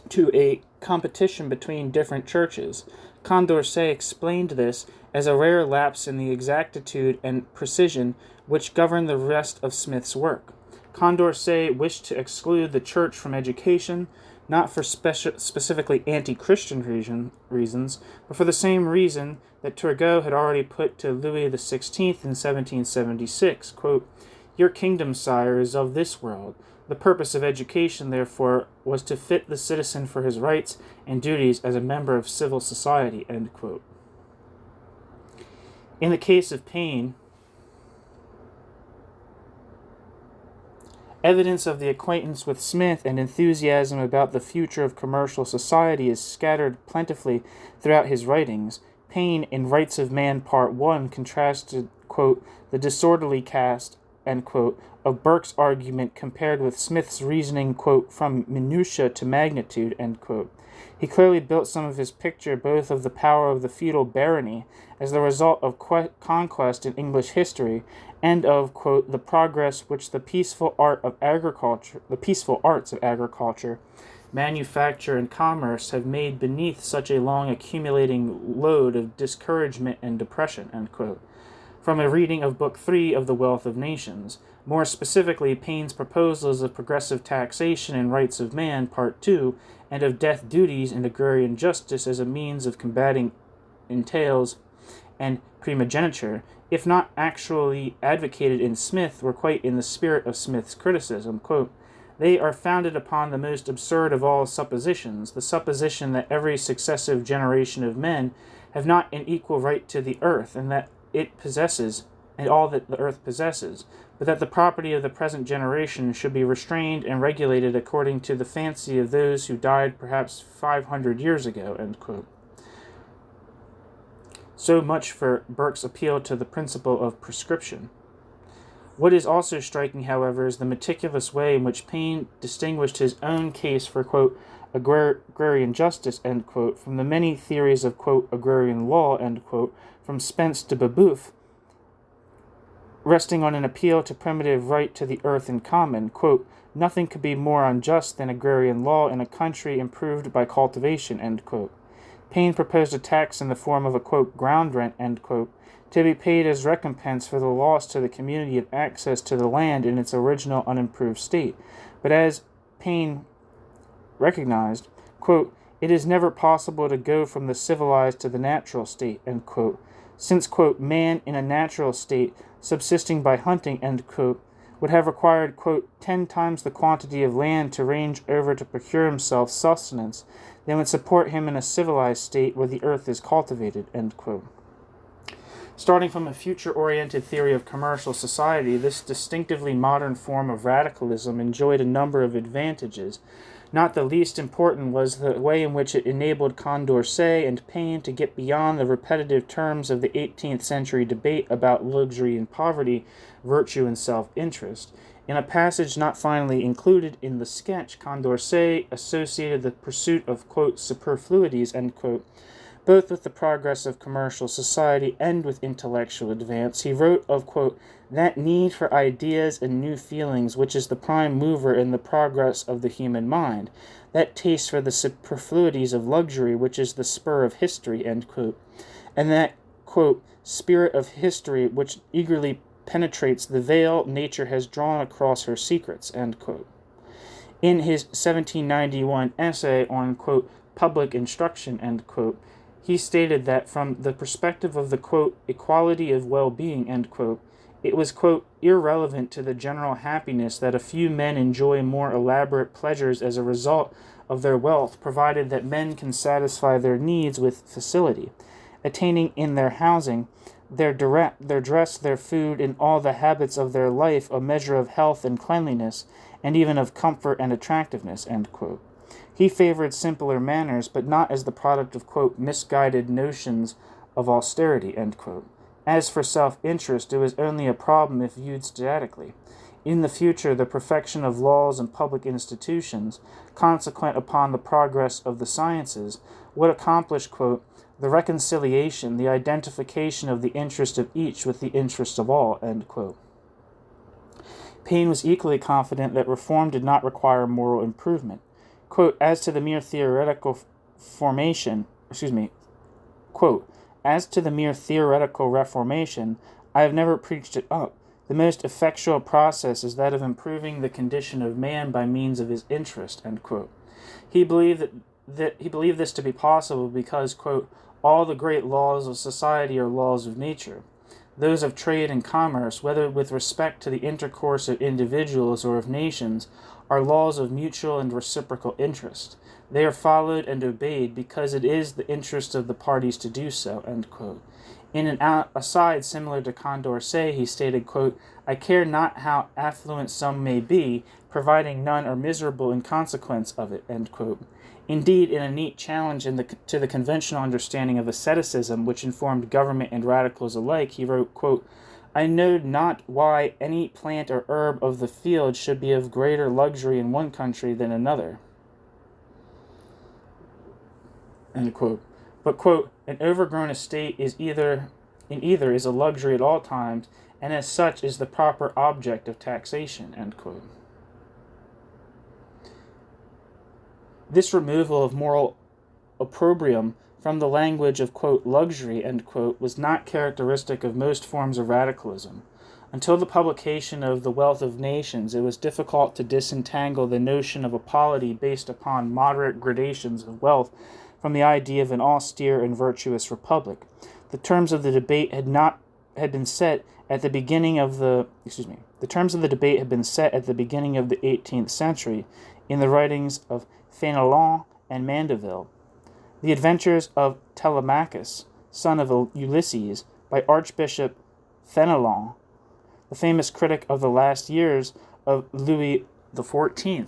to a competition between different churches. Condorcet explained this as a rare lapse in the exactitude and precision which governed the rest of Smith's work. Condorcet wished to exclude the church from education, not for specifically anti-Christian reasons, but for the same reason that Turgot had already put to Louis XVI in 1776, quote, your kingdom, sire, is of this world. The purpose of education, therefore, was to fit the citizen for his rights and duties as a member of civil society, end quote. In the case of Paine, evidence of the acquaintance with Smith and enthusiasm about the future of commercial society is scattered plentifully throughout his writings. Paine, in Rights of Man, Part 1, contrasted, quote, the disorderly cast, end quote, of Burke's argument compared with Smith's reasoning, quote, from minutiae to magnitude, end quote. He clearly built some of his picture both of the power of the feudal barony as the result of conquest in English history and of, quote, the progress which the peaceful arts of agriculture, manufacture, and commerce have made beneath such a long accumulating load of discouragement and depression, end quote. From a reading of Book 3 of The Wealth of Nations, more specifically Paine's proposals of progressive taxation and rights of man, Part 2, and of death duties and agrarian justice as a means of combating entails and primogeniture, if not actually advocated in Smith, were quite in the spirit of Smith's criticism, quote, they are founded upon the most absurd of all suppositions, the supposition that every successive generation of men have not an equal right to the earth, and that it possesses, and all that the earth possesses, but that the property of the present generation should be restrained and regulated according to the fancy of those who died perhaps 500 years ago, end quote. So much for Burke's appeal to the principle of prescription. What is also striking, however, is the meticulous way in which Paine distinguished his own case for, quote, agrarian justice, end quote, from the many theories of, quote, agrarian law, end quote, from Spence to Babeuf, resting on an appeal to primitive right to the earth in common, quote, nothing could be more unjust than agrarian law in a country improved by cultivation, end quote. Paine proposed a tax in the form of a, quote, ground rent, end quote, to be paid as recompense for the loss to the community of access to the land in its original unimproved state. But as Paine recognized, quote, it is never possible to go from the civilized to the natural state, end quote, since, quote, man in a natural state, subsisting by hunting, end quote, would have required, quote, 10 times the quantity of land to range over to procure himself sustenance than would support him in a civilized state where the earth is cultivated, end quote. Starting from a future-oriented theory of commercial society, this distinctively modern form of radicalism enjoyed a number of advantages. Not the least important was the way in which it enabled Condorcet and Paine to get beyond the repetitive terms of the 18th century debate about luxury and poverty, virtue and self-interest. In a passage not finally included in the sketch, Condorcet associated the pursuit of, quote, superfluities, end quote, both with the progress of commercial society and with intellectual advance. He wrote of, quote, that need for ideas and new feelings which is the prime mover in the progress of the human mind, that taste for the superfluities of luxury which is the spur of history, end quote, and that, quote, spirit of history which eagerly penetrates the veil nature has drawn across her secrets, end quote. In his 1791 essay on, quote, public instruction, end quote, he stated that from the perspective of the, quote, equality of well-being, end quote, it was, quote, irrelevant to the general happiness that a few men enjoy more elaborate pleasures as a result of their wealth, provided that men can satisfy their needs with facility, attaining in their housing, their dress, their food, and all the habits of their life a measure of health and cleanliness, and even of comfort and attractiveness, end quote. He favored simpler manners, but not as the product of, quote, misguided notions of austerity, end quote. As for self-interest, it was only a problem if viewed statically. In the future, the perfection of laws and public institutions, consequent upon the progress of the sciences, would accomplish, quote, the reconciliation, the identification of the interest of each with the interest of all, end quote. Paine was equally confident that reform did not require moral improvement. Quote, as to the mere theoretical reformation, I have never preached it up. The most effectual process is that of improving the condition of man by means of his interest, end quote. He believed this to be possible because, quote, all the great laws of society are laws of nature. Those of trade and commerce, whether with respect to the intercourse of individuals or of nations, are laws of mutual and reciprocal interest. They are followed and obeyed because it is the interest of the parties to do so, end quote. In an aside similar to Condorcet, he stated, quote, I care not how affluent some may be, providing none are miserable in consequence of it, end quote. Indeed, in a neat challenge to the conventional understanding of asceticism, which informed government and radicals alike, he wrote, quote, I know not why any plant or herb of the field should be of greater luxury in one country than another, end quote. But, quote, an overgrown estate is either is a luxury at all times, and as such is the proper object of taxation, end quote. This removal of moral opprobrium from the language of, quote, luxury, end quote, was not characteristic of most forms of radicalism. Until the publication of The Wealth of Nations, it was difficult to disentangle the notion of a polity based upon moderate gradations of wealth from the idea of an austere and virtuous republic. The terms of the debate had been set at the beginning of the 18th century in the writings of Fénelon and Mandeville. The Adventures of Telemachus, son of Ulysses, by Archbishop Fénelon, the famous critic of the last years of Louis XIV,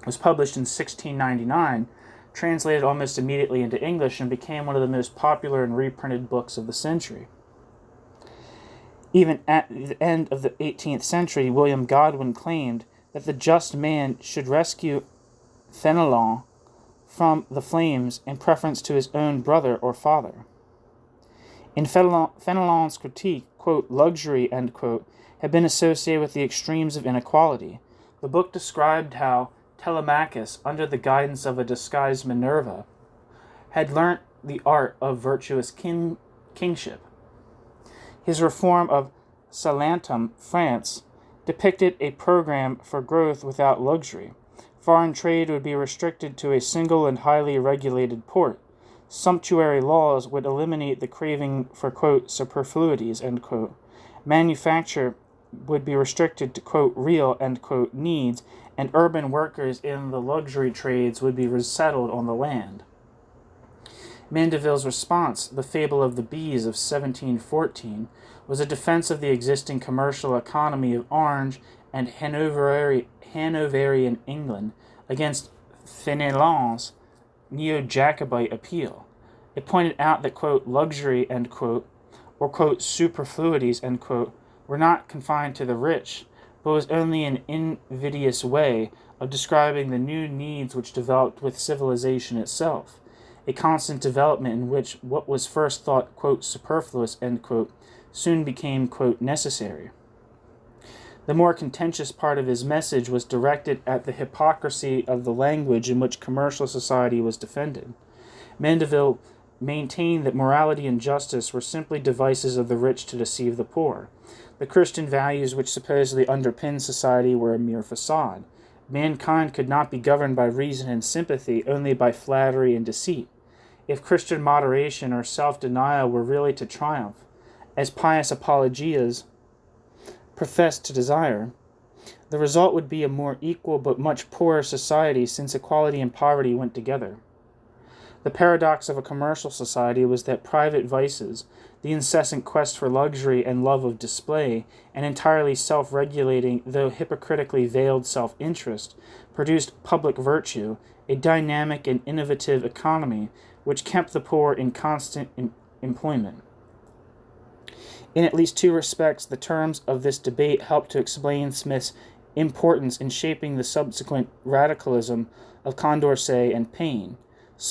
was published in 1699, translated almost immediately into English, and became one of the most popular and reprinted books of the century. Even at the end of the 18th century, William Godwin claimed that the just man should rescue Fénelon from the flames in preference to his own brother or father. In Fénelon's critique, quote, luxury, end quote, had been associated with the extremes of inequality. The book described how Telemachus, under the guidance of a disguised Minerva, had learnt the art of virtuous kingship. His reform of Salantum, France, depicted a program for growth without luxury. Foreign trade would be restricted to a single and highly regulated port. Sumptuary laws would eliminate the craving for, quote, superfluities, end quote. Manufacture would be restricted to, quote, real, end quote, needs, and urban workers in the luxury trades would be resettled on the land. Mandeville's response, The Fable of the Bees of 1714, was a defense of the existing commercial economy of Orange and Hanoverian England against Fenelon's neo-Jacobite appeal. It pointed out that, quote, luxury, end quote, or, quote, superfluities, end quote, were not confined to the rich, but was only an invidious way of describing the new needs which developed with civilization itself, a constant development in which what was first thought, quote, superfluous, end quote, soon became, quote, necessary. The more contentious part of his message was directed at the hypocrisy of the language in which commercial society was defended. Mandeville maintained that morality and justice were simply devices of the rich to deceive the poor. The Christian values which supposedly underpinned society were a mere facade. Mankind could not be governed by reason and sympathy, only by flattery and deceit. If Christian moderation or self-denial were really to triumph, as pious apologias professed to desire, the result would be a more equal but much poorer society, since equality and poverty went together. The paradox of a commercial society was that private vices, the incessant quest for luxury and love of display, and entirely self-regulating, though hypocritically veiled self-interest, produced public virtue, a dynamic and innovative economy which kept the poor in constant employment. In at least two respects, the terms of this debate help to explain Smith's importance in shaping the subsequent radicalism of Condorcet and Paine.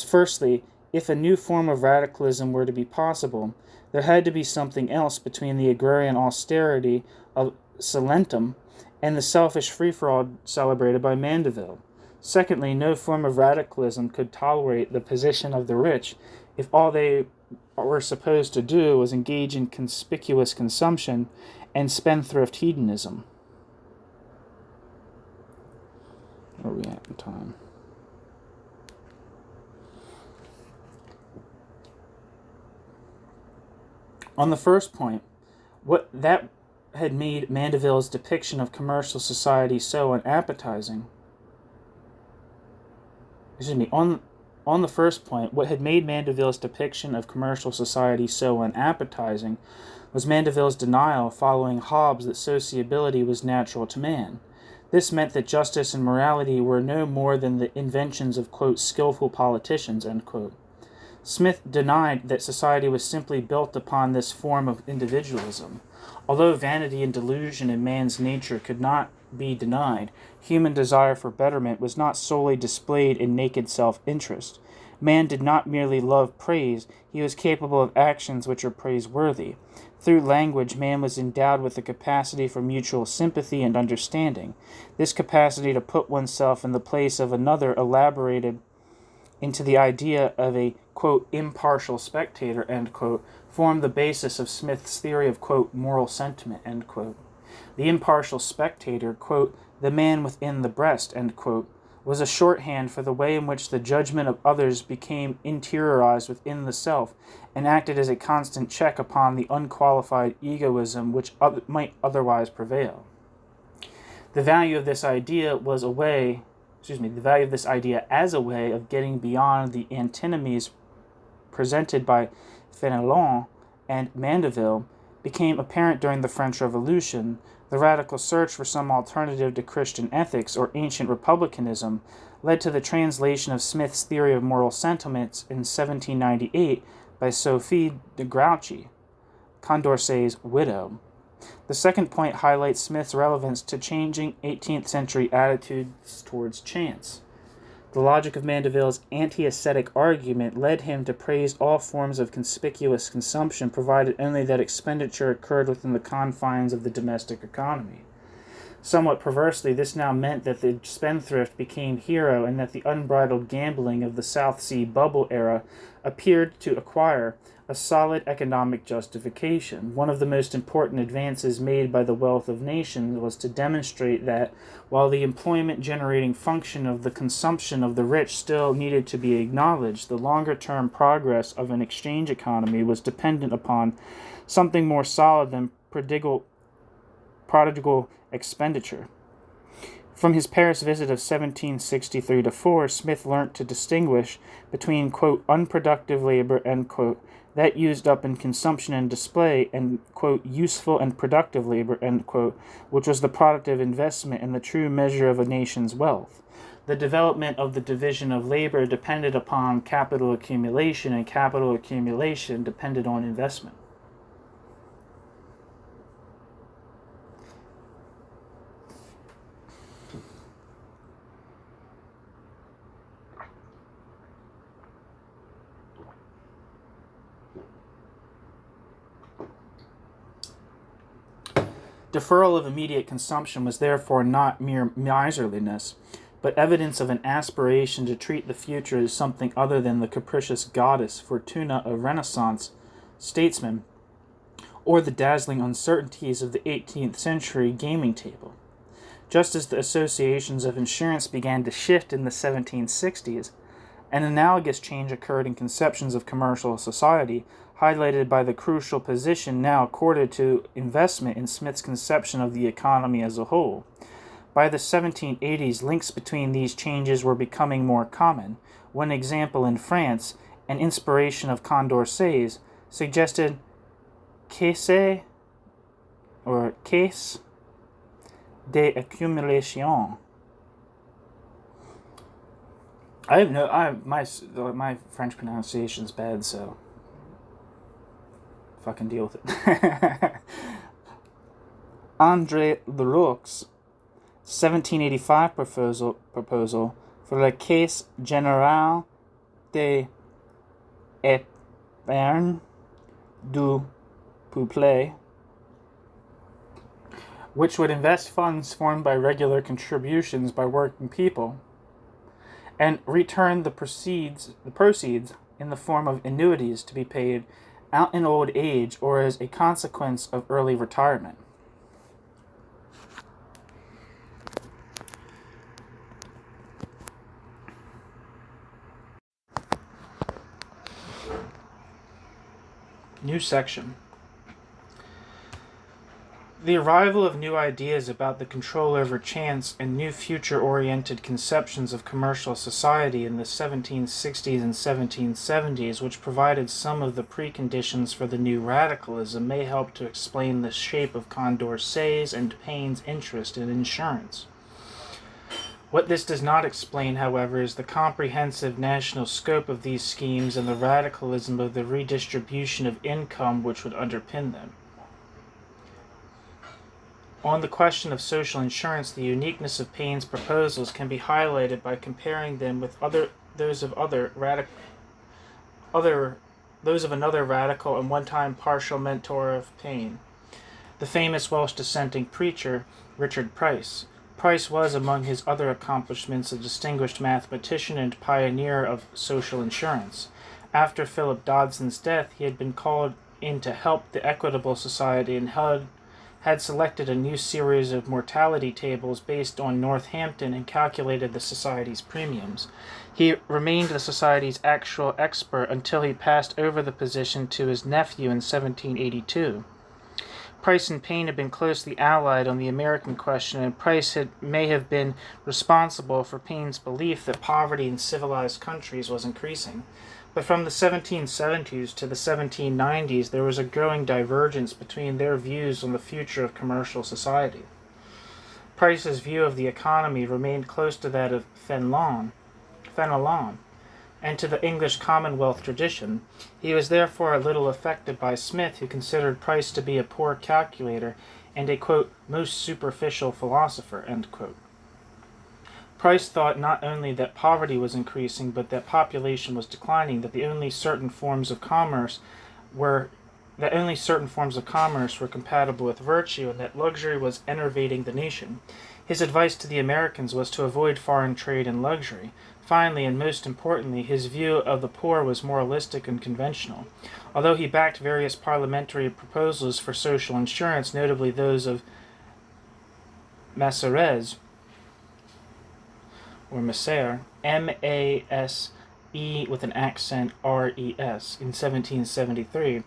Firstly, if a new form of radicalism were to be possible, there had to be something else between the agrarian austerity of Salentum and the selfish free-for-all celebrated by Mandeville. Secondly, no form of radicalism could tolerate the position of the rich if all they were supposed to do was engage in conspicuous consumption and spendthrift hedonism. Where are we at in time? On the first point, what that had made Mandeville's depiction of commercial society so unappetizing. On the first point, what had made Mandeville's depiction of commercial society so unappetizing was Mandeville's denial following Hobbes that sociability was natural to man. This meant that justice and morality were no more than the inventions of, quote, skillful politicians, end quote. Smith denied that society was simply built upon this form of individualism. Although vanity and delusion in man's nature could not be denied, human desire for betterment was not solely displayed in naked self-interest. Man did not merely love praise, he was capable of actions which are praiseworthy. Through language, man was endowed with the capacity for mutual sympathy and understanding. This capacity to put oneself in the place of another elaborated into the idea of a, quote, impartial spectator, end quote, formed the basis of Smith's theory of, quote, moral sentiment, end quote. The impartial spectator, quote, the man within the breast, end quote, was a shorthand for the way in which the judgment of others became interiorized within the self and acted as a constant check upon the unqualified egoism which might otherwise prevail. The value of this idea as a way of getting beyond the antinomies presented by Fenelon and Mandeville became apparent during the French Revolution. The radical search for some alternative to Christian ethics or ancient republicanism led to the translation of Smith's theory of moral sentiments in 1798 by Sophie de Grouchy, Condorcet's widow. The second point highlights Smith's relevance to changing 18th century attitudes towards chance. The logic of Mandeville's anti-ascetic argument led him to praise all forms of conspicuous consumption, provided only that expenditure occurred within the confines of the domestic economy. Somewhat perversely, this now meant that the spendthrift became hero and that the unbridled gambling of the South Sea bubble era appeared to acquire a solid economic justification. One of the most important advances made by the wealth of nations was to demonstrate that, while the employment-generating function of the consumption of the rich still needed to be acknowledged, the longer-term progress of an exchange economy was dependent upon something more solid than prodigal expenditure. From his Paris visit of 1763-4, Smith learnt to distinguish between, quote, unproductive labor, end quote, that used up in consumption and display, and, quote, useful and productive labor, end quote, which was the product of investment and the true measure of a nation's wealth. The development of the division of labor depended upon capital accumulation, and capital accumulation depended on investment. Deferral of immediate consumption was therefore not mere miserliness, but evidence of an aspiration to treat the future as something other than the capricious goddess Fortuna of Renaissance statesmen, or the dazzling uncertainties of the 18th century gaming table. Just as the associations of insurance began to shift in the 1760s, an analogous change occurred in conceptions of commercial society, highlighted by the crucial position now accorded to investment in Smith's conception of the economy as a whole. By the 1780s, links between these changes were becoming more common. One example in France, an inspiration of Condorcet's, suggested caisse d'accumulation. My French pronunciation's bad, so fucking deal with it. André Leroux's 1785 proposal for la Caisse Générale d'Épargne du Peuple, which would invest funds formed by regular contributions by working people, and return the proceeds in the form of annuities to be paid out in old age or as a consequence of early retirement. New section. The arrival of new ideas about the control over chance and new future-oriented conceptions of commercial society in the 1760s and 1770s, which provided some of the preconditions for the new radicalism, may help to explain the shape of Condorcet's and Paine's interest in insurance. What this does not explain, however, is the comprehensive national scope of these schemes and the radicalism of the redistribution of income which would underpin them. On the question of social insurance, the uniqueness of Paine's proposals can be highlighted by comparing them with those of another radical and one-time partial mentor of Paine, the famous Welsh dissenting preacher Richard Price. Price was, among his other accomplishments, a distinguished mathematician and pioneer of social insurance. After Philip Dodson's death, he had been called in to help the Equitable Society and had selected a new series of mortality tables based on Northampton and calculated the society's premiums. He remained the society's actual expert until he passed over the position to his nephew in 1782. Price and Paine had been closely allied on the American question, and Price may have been responsible for Paine's belief that poverty in civilized countries was increasing. But from the 1770s to the 1790s, there was a growing divergence between their views on the future of commercial society. Price's view of the economy remained close to that of Fenelon, and to the English Commonwealth tradition. He was therefore a little affected by Smith, who considered Price to be a poor calculator and a, quote, most superficial philosopher, end quote. Price thought not only that poverty was increasing, but that population was declining, that the only certain forms of commerce were that only certain forms of commerce were compatible with virtue, and that luxury was enervating the nation. His advice to the Americans was to avoid foreign trade in luxury. Finally, and most importantly, his view of the poor was moralistic and conventional. Although he backed various parliamentary proposals for social insurance, notably those of Masserez, or Masser, M-A-S-E with an accent R-E-S, in 1773,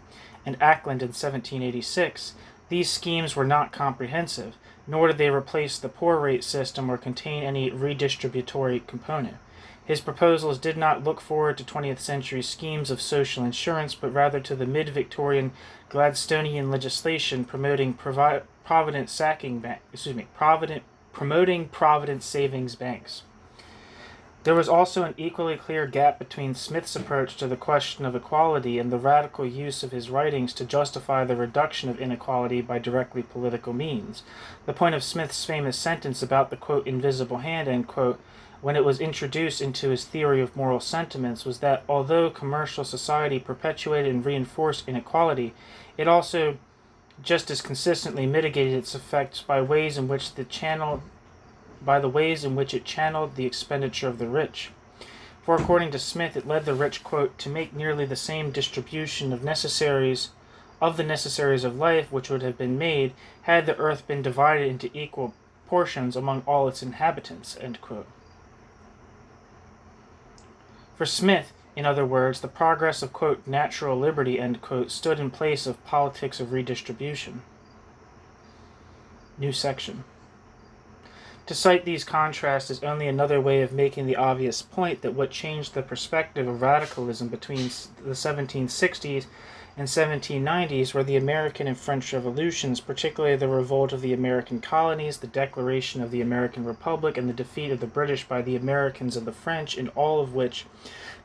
and Ackland in 1786, these schemes were not comprehensive, nor did they replace the poor rate system or contain any redistributory component. His proposals did not look forward to 20th century schemes of social insurance, but rather to the mid-Victorian Gladstonian legislation promoting provident savings banks. There was also an equally clear gap between Smith's approach to the question of equality and the radical use of his writings to justify the reduction of inequality by directly political means. The point of Smith's famous sentence about the, quote, invisible hand, end quote, when it was introduced into his theory of moral sentiments, was that although commercial society perpetuated and reinforced inequality, it also just as consistently mitigated its effects by the ways in which it channeled the expenditure of the rich. For according to Smith, it led the rich, quote, to make nearly the same distribution of the necessaries of life which would have been made had the earth been divided into equal portions among all its inhabitants, end quote. For Smith, in other words, the progress of, quote, natural liberty, end quote, stood in place of politics of redistribution. New section. To cite these contrasts is only another way of making the obvious point that what changed the perspective of radicalism between the 1760s and 1790s were the American and French revolutions, particularly the revolt of the American colonies, the declaration of the American Republic, and the defeat of the British by the Americans and the French, in all of which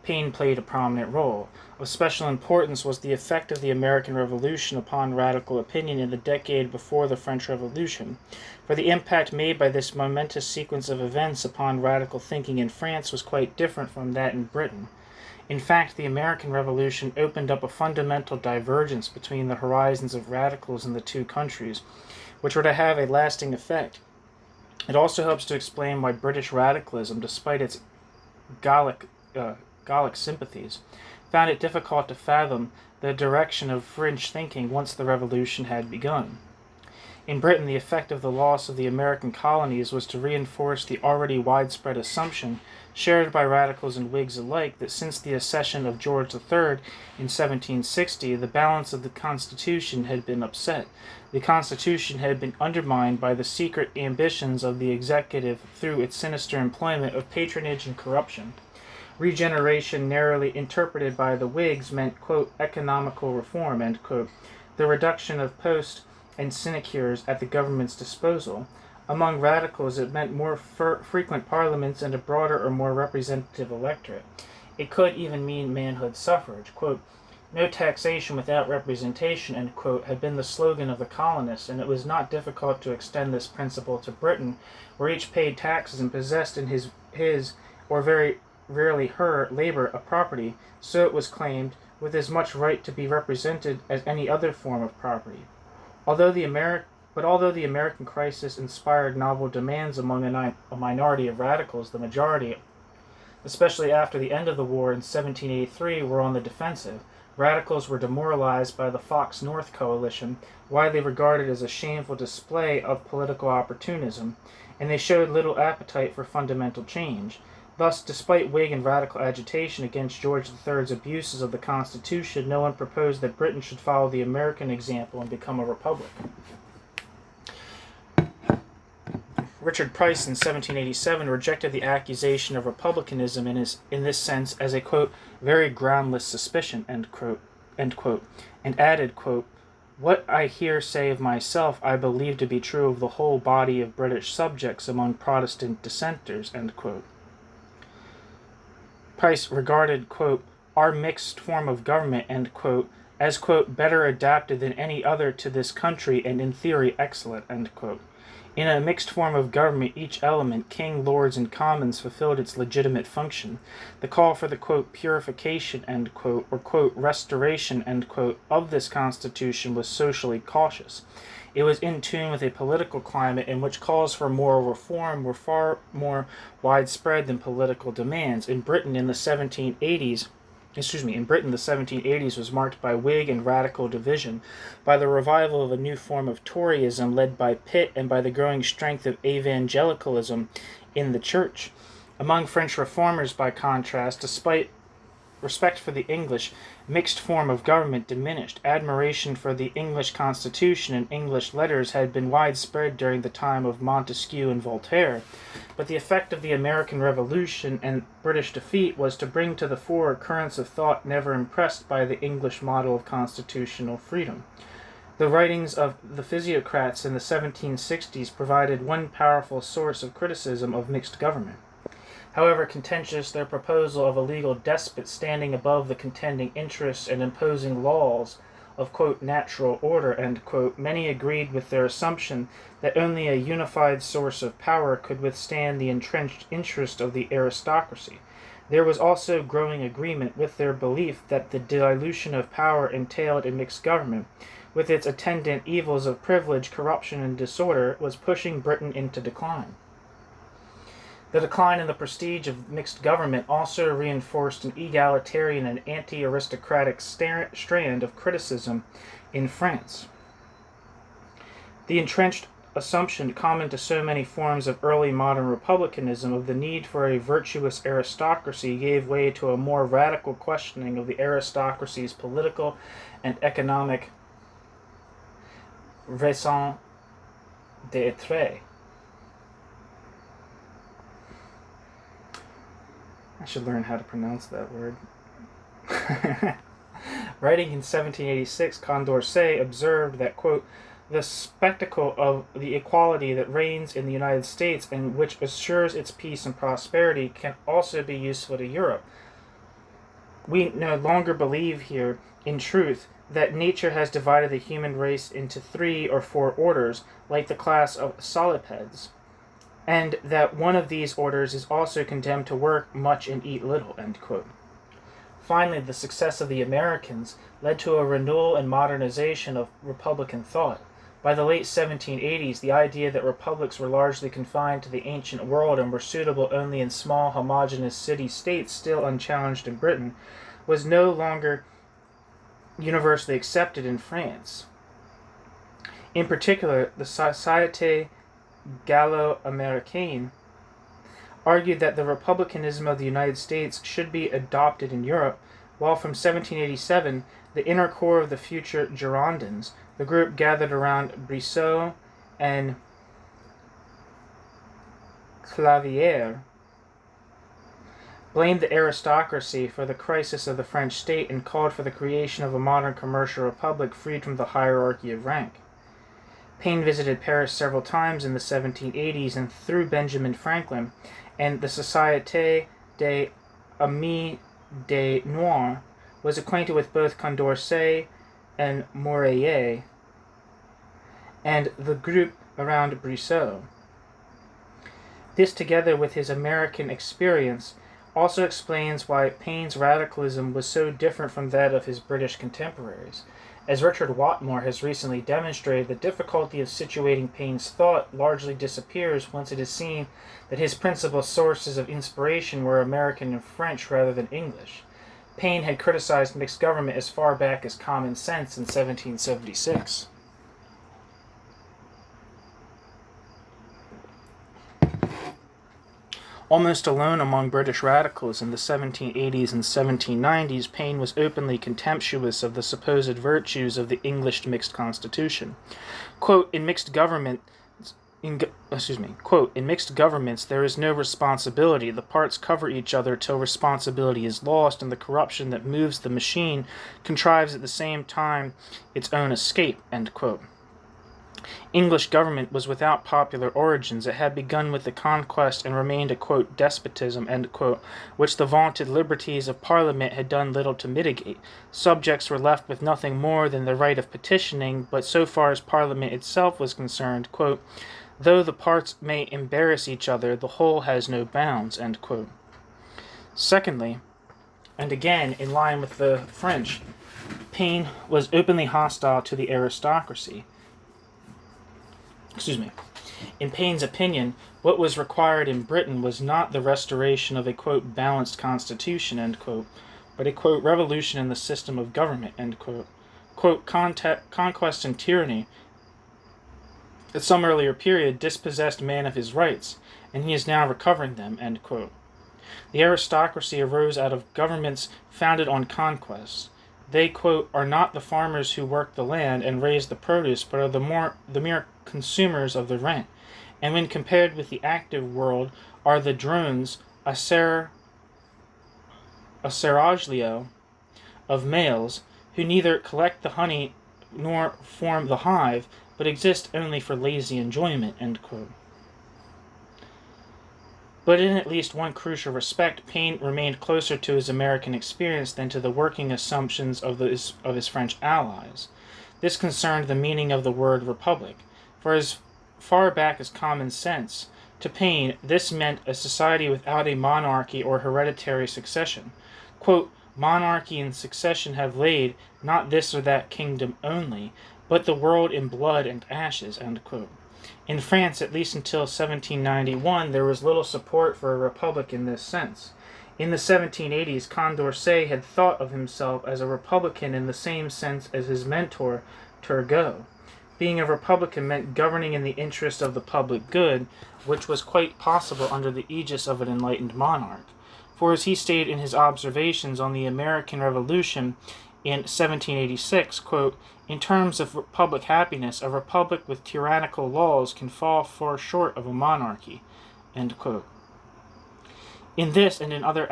Paine played a prominent role. Of special importance was the effect of the American Revolution upon radical opinion in the decade before the French Revolution, for the impact made by this momentous sequence of events upon radical thinking in France was quite different from that in Britain. In fact, the American Revolution opened up a fundamental divergence between the horizons of radicals in the two countries, which were to have a lasting effect. It also helps to explain why British radicalism, despite its Gallic sympathies, found it difficult to fathom the direction of French thinking once the Revolution had begun. In Britain, the effect of the loss of the American colonies was to reinforce the already widespread assumption, shared by radicals and Whigs alike, that since the accession of George III in 1760, the balance of the Constitution had been upset. The Constitution had been undermined by the secret ambitions of the executive through its sinister employment of patronage and corruption. Regeneration, narrowly interpreted by the Whigs, meant, quote, economical reform, end quote, the reduction of posts and sinecures at the government's disposal. Among radicals, it meant more frequent parliaments and a broader or more representative electorate. It could even mean manhood suffrage. Quote, no taxation without representation, end quote, had been the slogan of the colonists, and it was not difficult to extend this principle to Britain, where each paid taxes and possessed in his or very rarely her labor a property, so it was claimed, with as much right to be represented as any other form of property. Although the American crisis inspired novel demands among a minority of radicals, the majority, especially after the end of the war in 1783, were on the defensive. Radicals were demoralized by the Fox North coalition, widely regarded as a shameful display of political opportunism, and they showed little appetite for fundamental change. Thus, despite Whig and radical agitation against George III's abuses of the Constitution, no one proposed that Britain should follow the American example and become a republic. Richard Price in 1787 rejected the accusation of republicanism in this sense as a, quote, very groundless suspicion, end quote, and added, quote, what I here say of myself I believe to be true of the whole body of British subjects among Protestant dissenters, end quote. Price regarded, quote, our mixed form of government, end quote, as, quote, better adapted than any other to this country and in theory excellent, end quote. In a mixed form of government, each element, king, lords, and commons, fulfilled its legitimate function. The call for the, quote, purification, end quote, or, quote, restoration, end quote, of this constitution was socially cautious. It was in tune with a political climate in which calls for moral reform were far more widespread than political demands. In Britain, the 1780s was marked by Whig and Radical division, by the revival of a new form of Toryism led by Pitt, and by the growing strength of evangelicalism in the church. Among French reformers, by contrast, despite respect for the English mixed form of government diminished. Admiration for the English Constitution and English letters had been widespread during the time of Montesquieu and Voltaire, but the effect of the American Revolution and British defeat was to bring to the fore currents of thought never impressed by the English model of constitutional freedom. The writings of the physiocrats in the 1760s provided one powerful source of criticism of mixed government. However contentious their proposal of a legal despot standing above the contending interests and imposing laws of, quote, natural order, end quote, many agreed with their assumption that only a unified source of power could withstand the entrenched interest of the aristocracy. There was also growing agreement with their belief that the dilution of power entailed a mixed government, with its attendant evils of privilege, corruption, and disorder, was pushing Britain into decline. The decline in the prestige of mixed government also reinforced an egalitarian and anti-aristocratic strand of criticism in France. The entrenched assumption common to so many forms of early modern republicanism of the need for a virtuous aristocracy gave way to a more radical questioning of the aristocracy's political and economic raison d'être. I should learn how to pronounce that word. Writing in 1786, Condorcet observed that, quote, the spectacle of the equality that reigns in the United States and which assures its peace and prosperity can also be useful to Europe. We no longer believe here, in truth, that nature has divided the human race into 3 or 4 orders, like the class of solipeds, and that one of these orders is also condemned to work much and eat little, end quote. Finally, the success of the Americans led to a renewal and modernization of Republican thought. By the late 1780s, the idea that republics were largely confined to the ancient world and were suitable only in small, homogeneous city-states still unchallenged in Britain was no longer universally accepted in France. In particular, the Société Gallo-Americaine argued that the republicanism of the United States should be adopted in Europe, while from 1787, the inner core of the future Girondins, the group gathered around Brissot and Clavière, blamed the aristocracy for the crisis of the French state and called for the creation of a modern commercial republic freed from the hierarchy of rank. Paine visited Paris several times in the 1780s, and through Benjamin Franklin and the Société des Amis des Noirs was acquainted with both Condorcet and Morellet and the group around Brissot. This, together with his American experience, also explains why Paine's radicalism was so different from that of his British contemporaries. As Richard Watmore has recently demonstrated, the difficulty of situating Paine's thought largely disappears once it is seen that his principal sources of inspiration were American and French rather than English. Paine had criticized mixed government as far back as Common Sense in 1776. Almost alone among British radicals in the 1780s and 1790s, Paine was openly contemptuous of the supposed virtues of the English mixed constitution. Quote, in mixed governments, there is no responsibility. The parts cover each other till responsibility is lost, and the corruption that moves the machine contrives at the same time its own escape, end quote. English government was without popular origins. It had begun with the conquest and remained a, quote, despotism, end quote, which the vaunted liberties of Parliament had done little to mitigate. Subjects were left with nothing more than the right of petitioning, but so far as Parliament itself was concerned, quote, Though the parts may embarrass each other, the whole has no bounds, end quote. Secondly, and again in line with the French, Paine was openly hostile to the aristocracy. In Paine's opinion, what was required in Britain was not the restoration of a, quote, balanced constitution, end quote, but a, quote, revolution in the system of government, end quote. Quote, conquest and tyranny at some earlier period dispossessed man of his rights, and he is now recovering them, end quote. The aristocracy arose out of governments founded on conquest. They, quote, are not the farmers who work the land and raise the produce, but are the mere consumers of the rent, and when compared with the active world, are the drones a seraglio of males who neither collect the honey nor form the hive, but exist only for lazy enjoyment, end quote. But in at least one crucial respect, Paine remained closer to his American experience than to the working assumptions of his French allies. This concerned the meaning of the word republic. For as far back as common sense, to Paine, this meant a society without a monarchy or hereditary succession. Quote, monarchy and succession have laid not this or that kingdom only, but the world in blood and ashes, end quote. In France, at least until 1791, there was little support for a republic in this sense. In the 1780s, Condorcet had thought of himself as a republican in the same sense as his mentor, Turgot. Being a republican meant governing in the interest of the public good, which was quite possible under the aegis of an enlightened monarch. For as he stated in his observations on the American Revolution in 1786, quote, in terms of public happiness, a republic with tyrannical laws can fall far short of a monarchy, end quote. In this and in other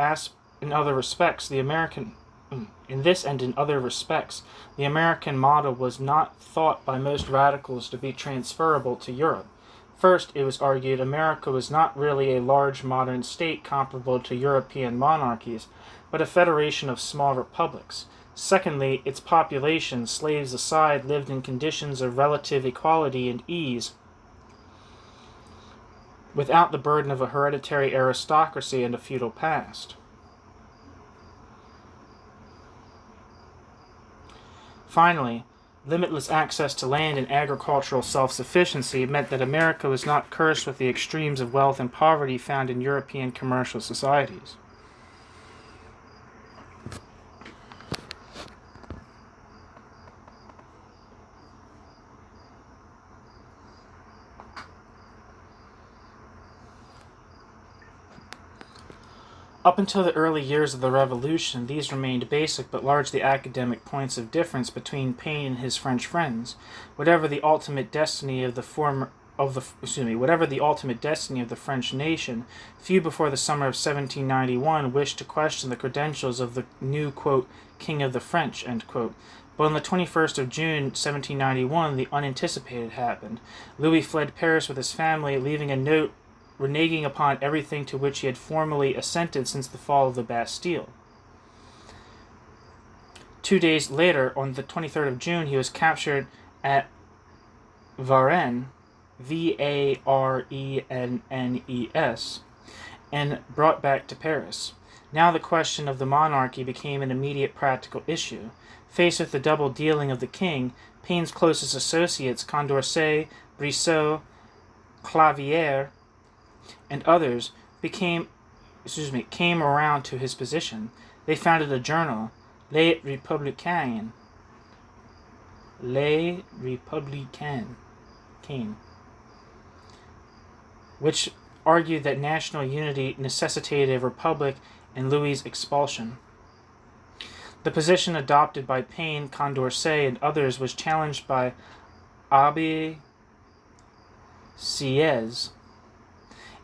respects, the American model was not thought by most radicals to be transferable to Europe. First, it was argued America was not really a large modern state comparable to European monarchies, but a federation of small republics. Secondly, its population, slaves aside, lived in conditions of relative equality and ease, without the burden of a hereditary aristocracy and a feudal past. Finally, limitless access to land and agricultural self-sufficiency meant that America was not cursed with the extremes of wealth and poverty found in European commercial societies. Up until the early years of the Revolution, these remained basic but largely academic points of difference between Paine and his French friends. Whatever the ultimate destiny of the French nation, few before the summer of 1791 wished to question the credentials of the new, quote, King of the French, end quote. But on the 21st of June, 1791, the unanticipated happened. Louis fled Paris with his family, leaving a note reneging upon everything to which he had formally assented since the fall of the Bastille. 2 days later, on the 23rd of June, he was captured at Varennes, Varennes, and brought back to Paris. Now the question of the monarchy became an immediate practical issue. Faced with the double dealing of the king, Paine's closest associates, Condorcet, Brissot, Clavière, and others came around to his position. They founded a journal, Les Républicains, which argued that national unity necessitated a republic and Louis' expulsion. The position adopted by Paine, Condorcet, and others was challenged by Abbé Sieyès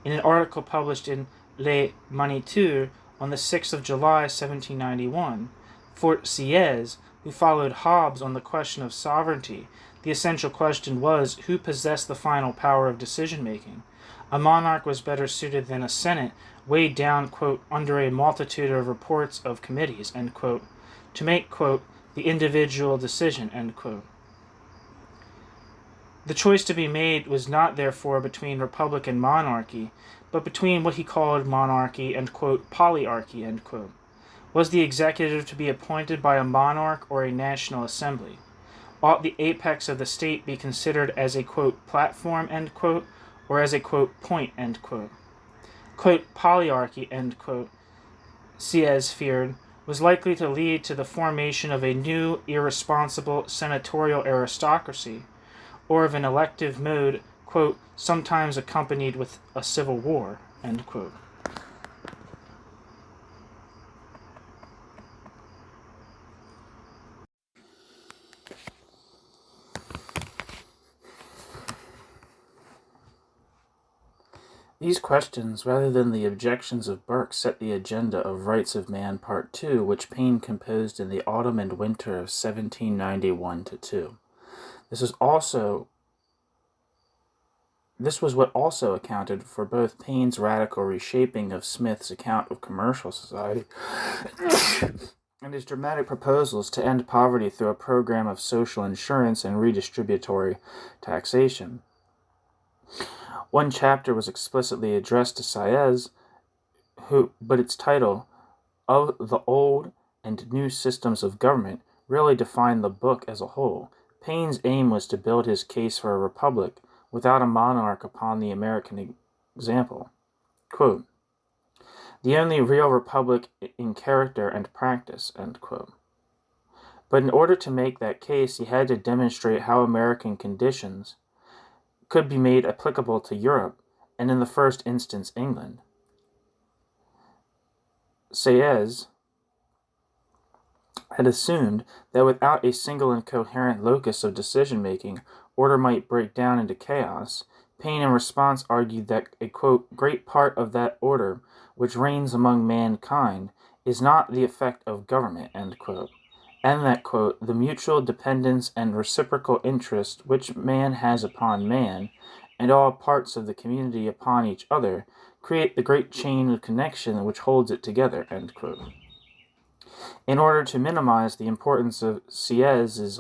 in an article published in Le Moniteur on the 6th of July, 1791. For Sieyès, who followed Hobbes on the question of sovereignty, the essential question was, who possessed the final power of decision-making? A monarch was better suited than a senate, weighed down, quote, under a multitude of reports of committees, end quote, to make, quote, the individual decision, end quote. The choice to be made was not, therefore, between republic and monarchy, but between what he called monarchy and, quote, polyarchy, end quote. Was the executive to be appointed by a monarch or a national assembly? Ought the apex of the state be considered as a, quote, platform, end quote, or as a, quote, point, end quote? Quote, polyarchy, end quote, Sieyès feared, was likely to lead to the formation of a new, irresponsible senatorial aristocracy, or of an elective mode, quote, sometimes accompanied with a civil war, end quote. These questions, rather than the objections of Burke, set the agenda of Rights of Man Part 2, which Paine composed in the autumn and winter of 1791-2. This was what also accounted for both Paine's radical reshaping of Smith's account of commercial society and his dramatic proposals to end poverty through a program of social insurance and redistributory taxation. One chapter was explicitly addressed to Sieyès, but its title, Of the Old and New Systems of Government, really defined the book as a whole. Paine's aim was to build his case for a republic without a monarch upon the American example. Quote, the only real republic in character and practice, end quote. But in order to make that case, he had to demonstrate how American conditions could be made applicable to Europe, and in the first instance England. Sieyès had assumed that without a single and coherent locus of decision-making, order might break down into chaos. Paine in response argued that a, quote, great part of that order which reigns among mankind is not the effect of government, end quote, and that, quote, the mutual dependence and reciprocal interest which man has upon man, and all parts of the community upon each other, create the great chain of connection which holds it together, end quote. In order to minimize the importance of Sieyès'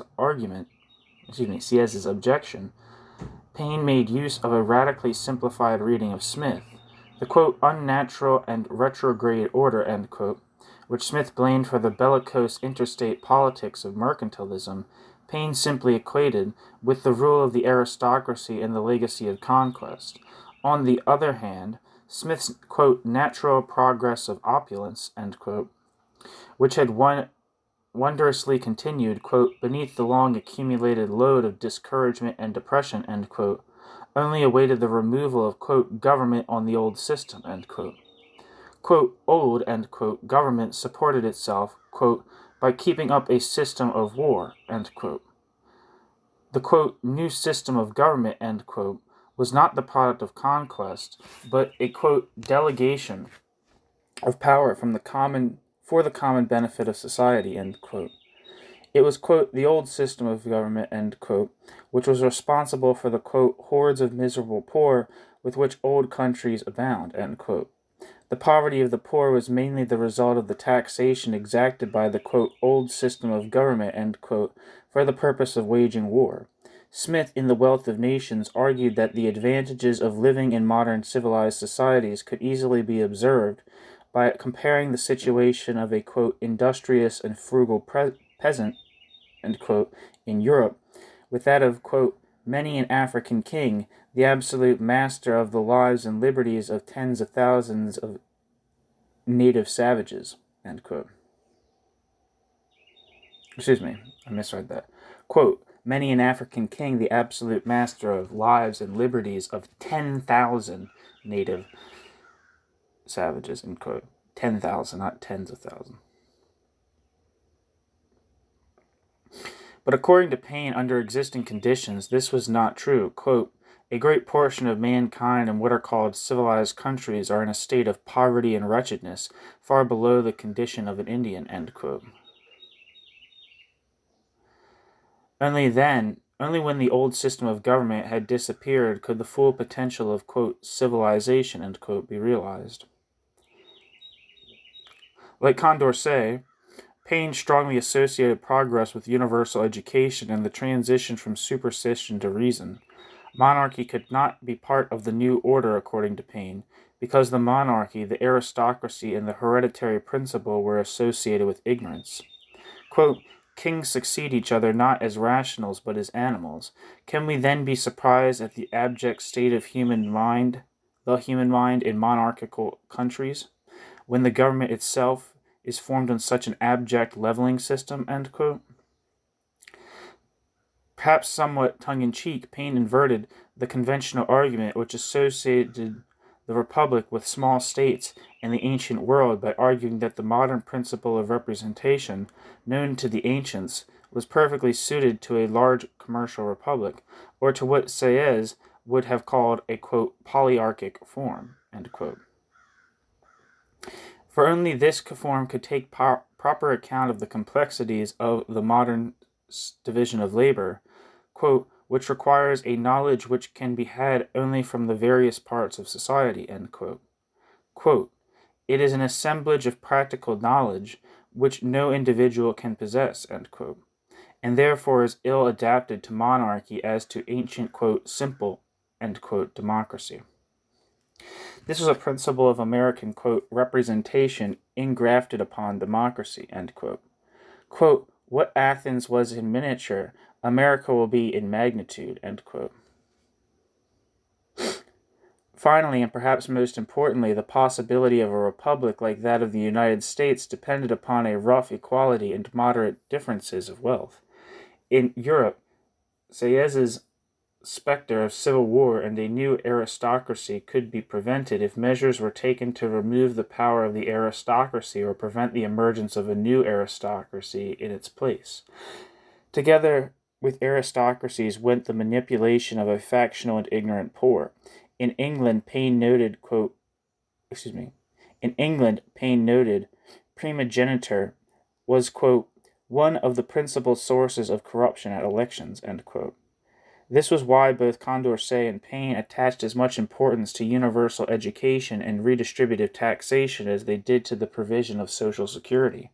objection, Paine made use of a radically simplified reading of Smith, the, quote, unnatural and retrograde order, end quote, which Smith blamed for the bellicose interstate politics of mercantilism. Paine simply equated with the rule of the aristocracy and the legacy of conquest. On the other hand, Smith's, quote, natural progress of opulence, end quote, which had wondrously continued, quote, beneath the long accumulated load of discouragement and depression, end quote, only awaited the removal of, quote, government on the old system, end quote. Quote, old, end quote, government supported itself, quote, by keeping up a system of war, end quote. The, quote, new system of government, end quote, was not the product of conquest, but a, quote, delegation of power for the common benefit of society, end quote. It was, quote, the old system of government, end quote, which was responsible for the, quote, hordes of miserable poor with which old countries abound, end quote. The poverty of the poor was mainly the result of the taxation exacted by the, quote, old system of government, end quote, for the purpose of waging war. Smith, in The Wealth of Nations, argued that the advantages of living in modern civilized societies could easily be observed by comparing the situation of a, quote, industrious and frugal peasant, end quote, in Europe with that of, quote, many an African king, the absolute master of the lives and liberties of tens of thousands of native savages, end quote. Excuse me, I misread that. Quote, many an African king, the absolute master of lives and liberties of 10,000 native savages, end quote. 10,000, not tens of thousands. But according to Paine, under existing conditions, this was not true. Quote, a great portion of mankind in what are called civilized countries are in a state of poverty and wretchedness, far below the condition of an Indian, end quote. Only when the old system of government had disappeared could the full potential of, quote, civilization, end quote, be realized. Like Condorcet, Paine strongly associated progress with universal education and the transition from superstition to reason. Monarchy could not be part of the new order, according to Paine, because the monarchy, the aristocracy, and the hereditary principle were associated with ignorance. Quote, Kings succeed each other not as rationals but as animals. Can we then be surprised at the abject state of the human mind in monarchical countries, when the government itself is formed on such an abject leveling system? End quote. Perhaps somewhat tongue-in-cheek, Paine inverted the conventional argument which associated the Republic with small states in the ancient world by arguing that the modern principle of representation, known to the ancients, was perfectly suited to a large commercial republic, or to what Sieyès would have called a, quote, polyarchic form, end quote. For only this form could take proper account of the complexities of the modern division of labor, quote, which requires a knowledge which can be had only from the various parts of society, end quote. Quote, it is an assemblage of practical knowledge which no individual can possess, end quote, and therefore is ill adapted to monarchy as to ancient, quote, simple, end quote, democracy. This was a principle of American, quote, representation engrafted upon democracy, end quote. Quote, what Athens was in miniature, America will be in magnitude, end quote. Finally, and perhaps most importantly, the possibility of a republic like that of the United States depended upon a rough equality and moderate differences of wealth. In Europe, Sieyès' specter of civil war and a new aristocracy could be prevented if measures were taken to remove the power of the aristocracy or prevent the emergence of a new aristocracy in its place. Together with aristocracies went the manipulation of a factional and ignorant poor. In England, Paine noted, primogeniture was, quote, one of the principal sources of corruption at elections, end quote. This was why both Condorcet and Paine attached as much importance to universal education and redistributive taxation as they did to the provision of social security.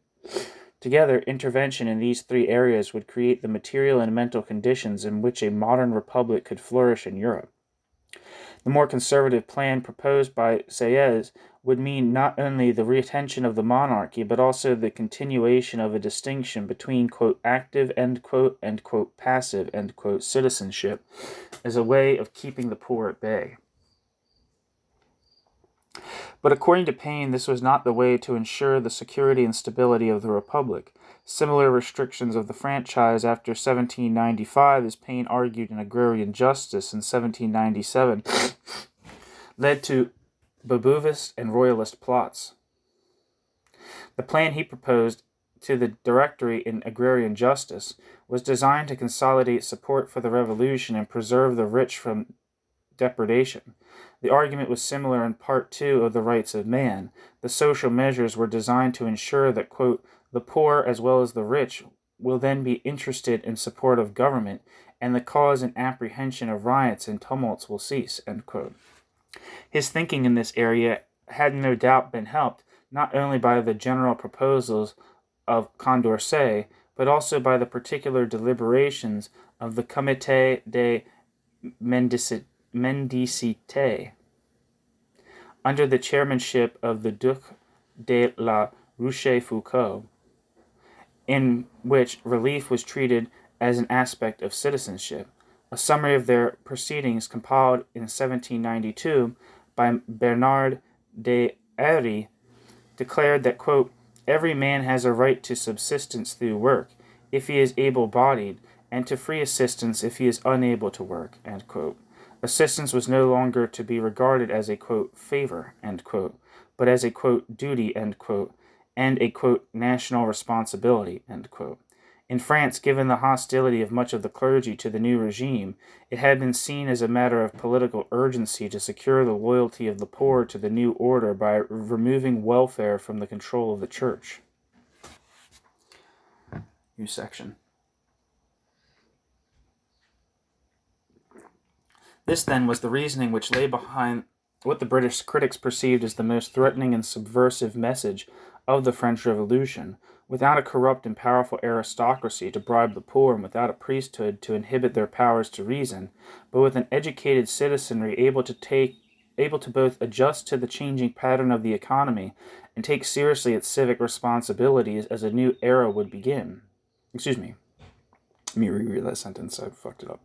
Together, intervention in these three areas would create the material and mental conditions in which a modern republic could flourish in Europe. The more conservative plan proposed by Sieyès would mean not only the retention of the monarchy, but also the continuation of a distinction between, quote, active, end quote, and, quote, passive, end quote, citizenship as a way of keeping the poor at bay. But according to Paine, this was not the way to ensure the security and stability of the republic. Similar restrictions of the franchise after 1795, as Paine argued in Agrarian Justice in 1797, led to Babouvist and royalist plots. The plan he proposed to the Directory in Agrarian Justice was designed to consolidate support for the revolution and preserve the rich from depredation. The argument was similar in Part 2 of The Rights of Man. The social measures were designed to ensure that, quote, the poor as well as the rich will then be interested in support of government, and the cause and apprehension of riots and tumults will cease, end quote. His thinking in this area had no doubt been helped not only by the general proposals of Condorcet, but also by the particular deliberations of the Comité de Mendicité, under the chairmanship of the Duc de la Rochefoucauld, in which relief was treated as an aspect of citizenship. A summary of their proceedings compiled in 1792 by Bernard de Airy declared that, quote, every man has a right to subsistence through work, if he is able-bodied, and to free assistance if he is unable to work, end quote. Assistance was no longer to be regarded as a, quote, favor, end quote, but as a, quote, duty, end quote, and a, quote, national responsibility, end quote. In France, given the hostility of much of the clergy to the new regime, it had been seen as a matter of political urgency to secure the loyalty of the poor to the new order by removing welfare from the control of the church. New section. This, then, was the reasoning which lay behind what the British critics perceived as the most threatening and subversive message of the French Revolution, without a corrupt and powerful aristocracy to bribe the poor and without a priesthood to inhibit their powers to reason, but with an educated citizenry able to both adjust to the changing pattern of the economy and take seriously its civic responsibilities as a new era would begin. Excuse me. Let me reread that sentence. I fucked it up.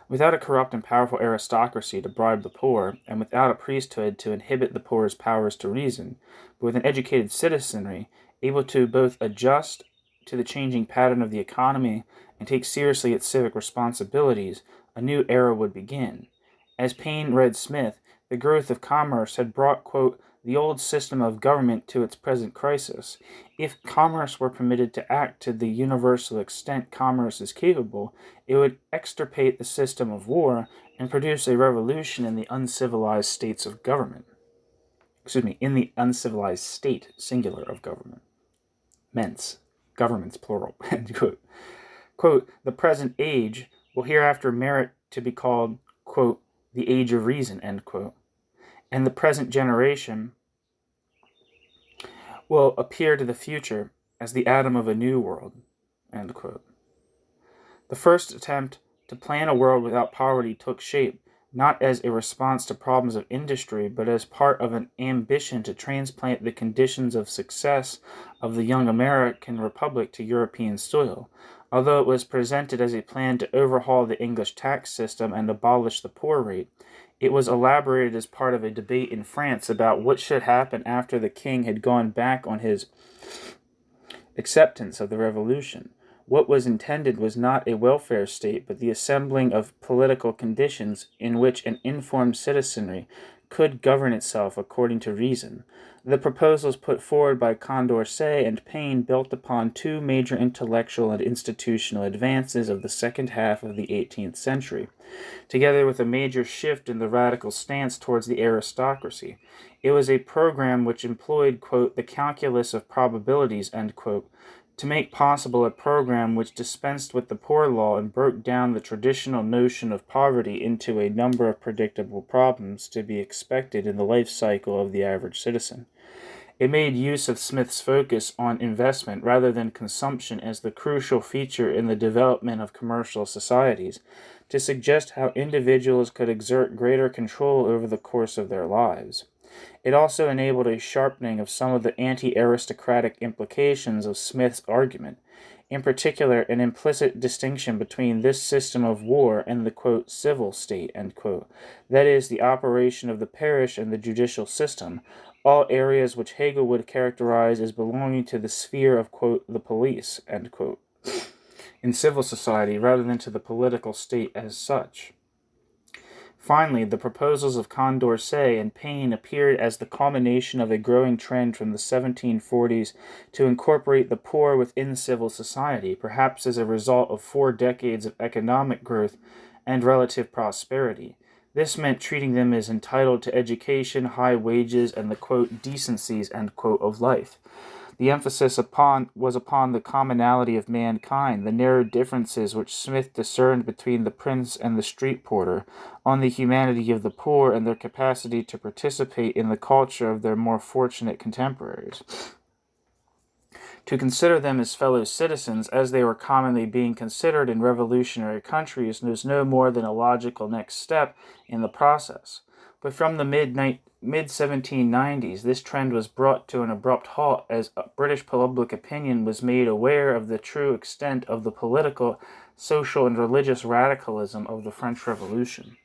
Without a corrupt and powerful aristocracy to bribe the poor, and without a priesthood to inhibit the poor's powers to reason, but with an educated citizenry able to both adjust to the changing pattern of the economy and take seriously its civic responsibilities, a new era would begin. As Paine read Smith, the growth of commerce had brought, quote, the old system of government to its present crisis. If commerce were permitted to act to the universal extent commerce is capable, it would extirpate the system of war and produce a revolution in the uncivilized states of government. In the uncivilized state, singular, of government. Ments, governments, plural, end quote. Quote, the present age will hereafter merit to be called, quote, the age of reason, end quote. And the present generation will appear to the future as the Adam of a new world, end quote. The first attempt to plan a world without poverty took shape not as a response to problems of industry, but as part of an ambition to transplant the conditions of success of the young American Republic to European soil. Although it was presented as a plan to overhaul the English tax system and abolish the poor rate, it was elaborated as part of a debate in France about what should happen after the king had gone back on his acceptance of the revolution. What was intended was not a welfare state, but the assembling of political conditions in which an informed citizenry could govern itself according to reason. The proposals put forward by Condorcet and Paine built upon two major intellectual and institutional advances of the second half of the 18th century, together with a major shift in the radical stance towards the aristocracy. It was a program which employed, quote, the calculus of probabilities, end quote, to make possible a program which dispensed with the poor law and broke down the traditional notion of poverty into a number of predictable problems to be expected in the life cycle of the average citizen. It made use of Smith's focus on investment rather than consumption as the crucial feature in the development of commercial societies, to suggest how individuals could exert greater control over the course of their lives. It also enabled a sharpening of some of the anti-aristocratic implications of Smith's argument, in particular an implicit distinction between this system of war and the, quote, civil state, end quote, that is, the operation of the parish and the judicial system, all areas which Hegel would characterize as belonging to the sphere of, quote, the police, end quote, in civil society rather than to the political state as such. Finally, the proposals of Condorcet and Paine appeared as the culmination of a growing trend from the 1740s to incorporate the poor within civil society, perhaps as a result of 4 decades of economic growth and relative prosperity. This meant treating them as entitled to education, high wages, and the, quote, decencies, end quote, of life. The emphasis was upon the commonality of mankind, the narrow differences which Smith discerned between the prince and the street porter, on the humanity of the poor and their capacity to participate in the culture of their more fortunate contemporaries. To consider them as fellow citizens, as they were commonly being considered in revolutionary countries, was no more than a logical next step in the process. But from the mid-1790s, this trend was brought to an abrupt halt as British public opinion was made aware of the true extent of the political, social, and religious radicalism of the French Revolution.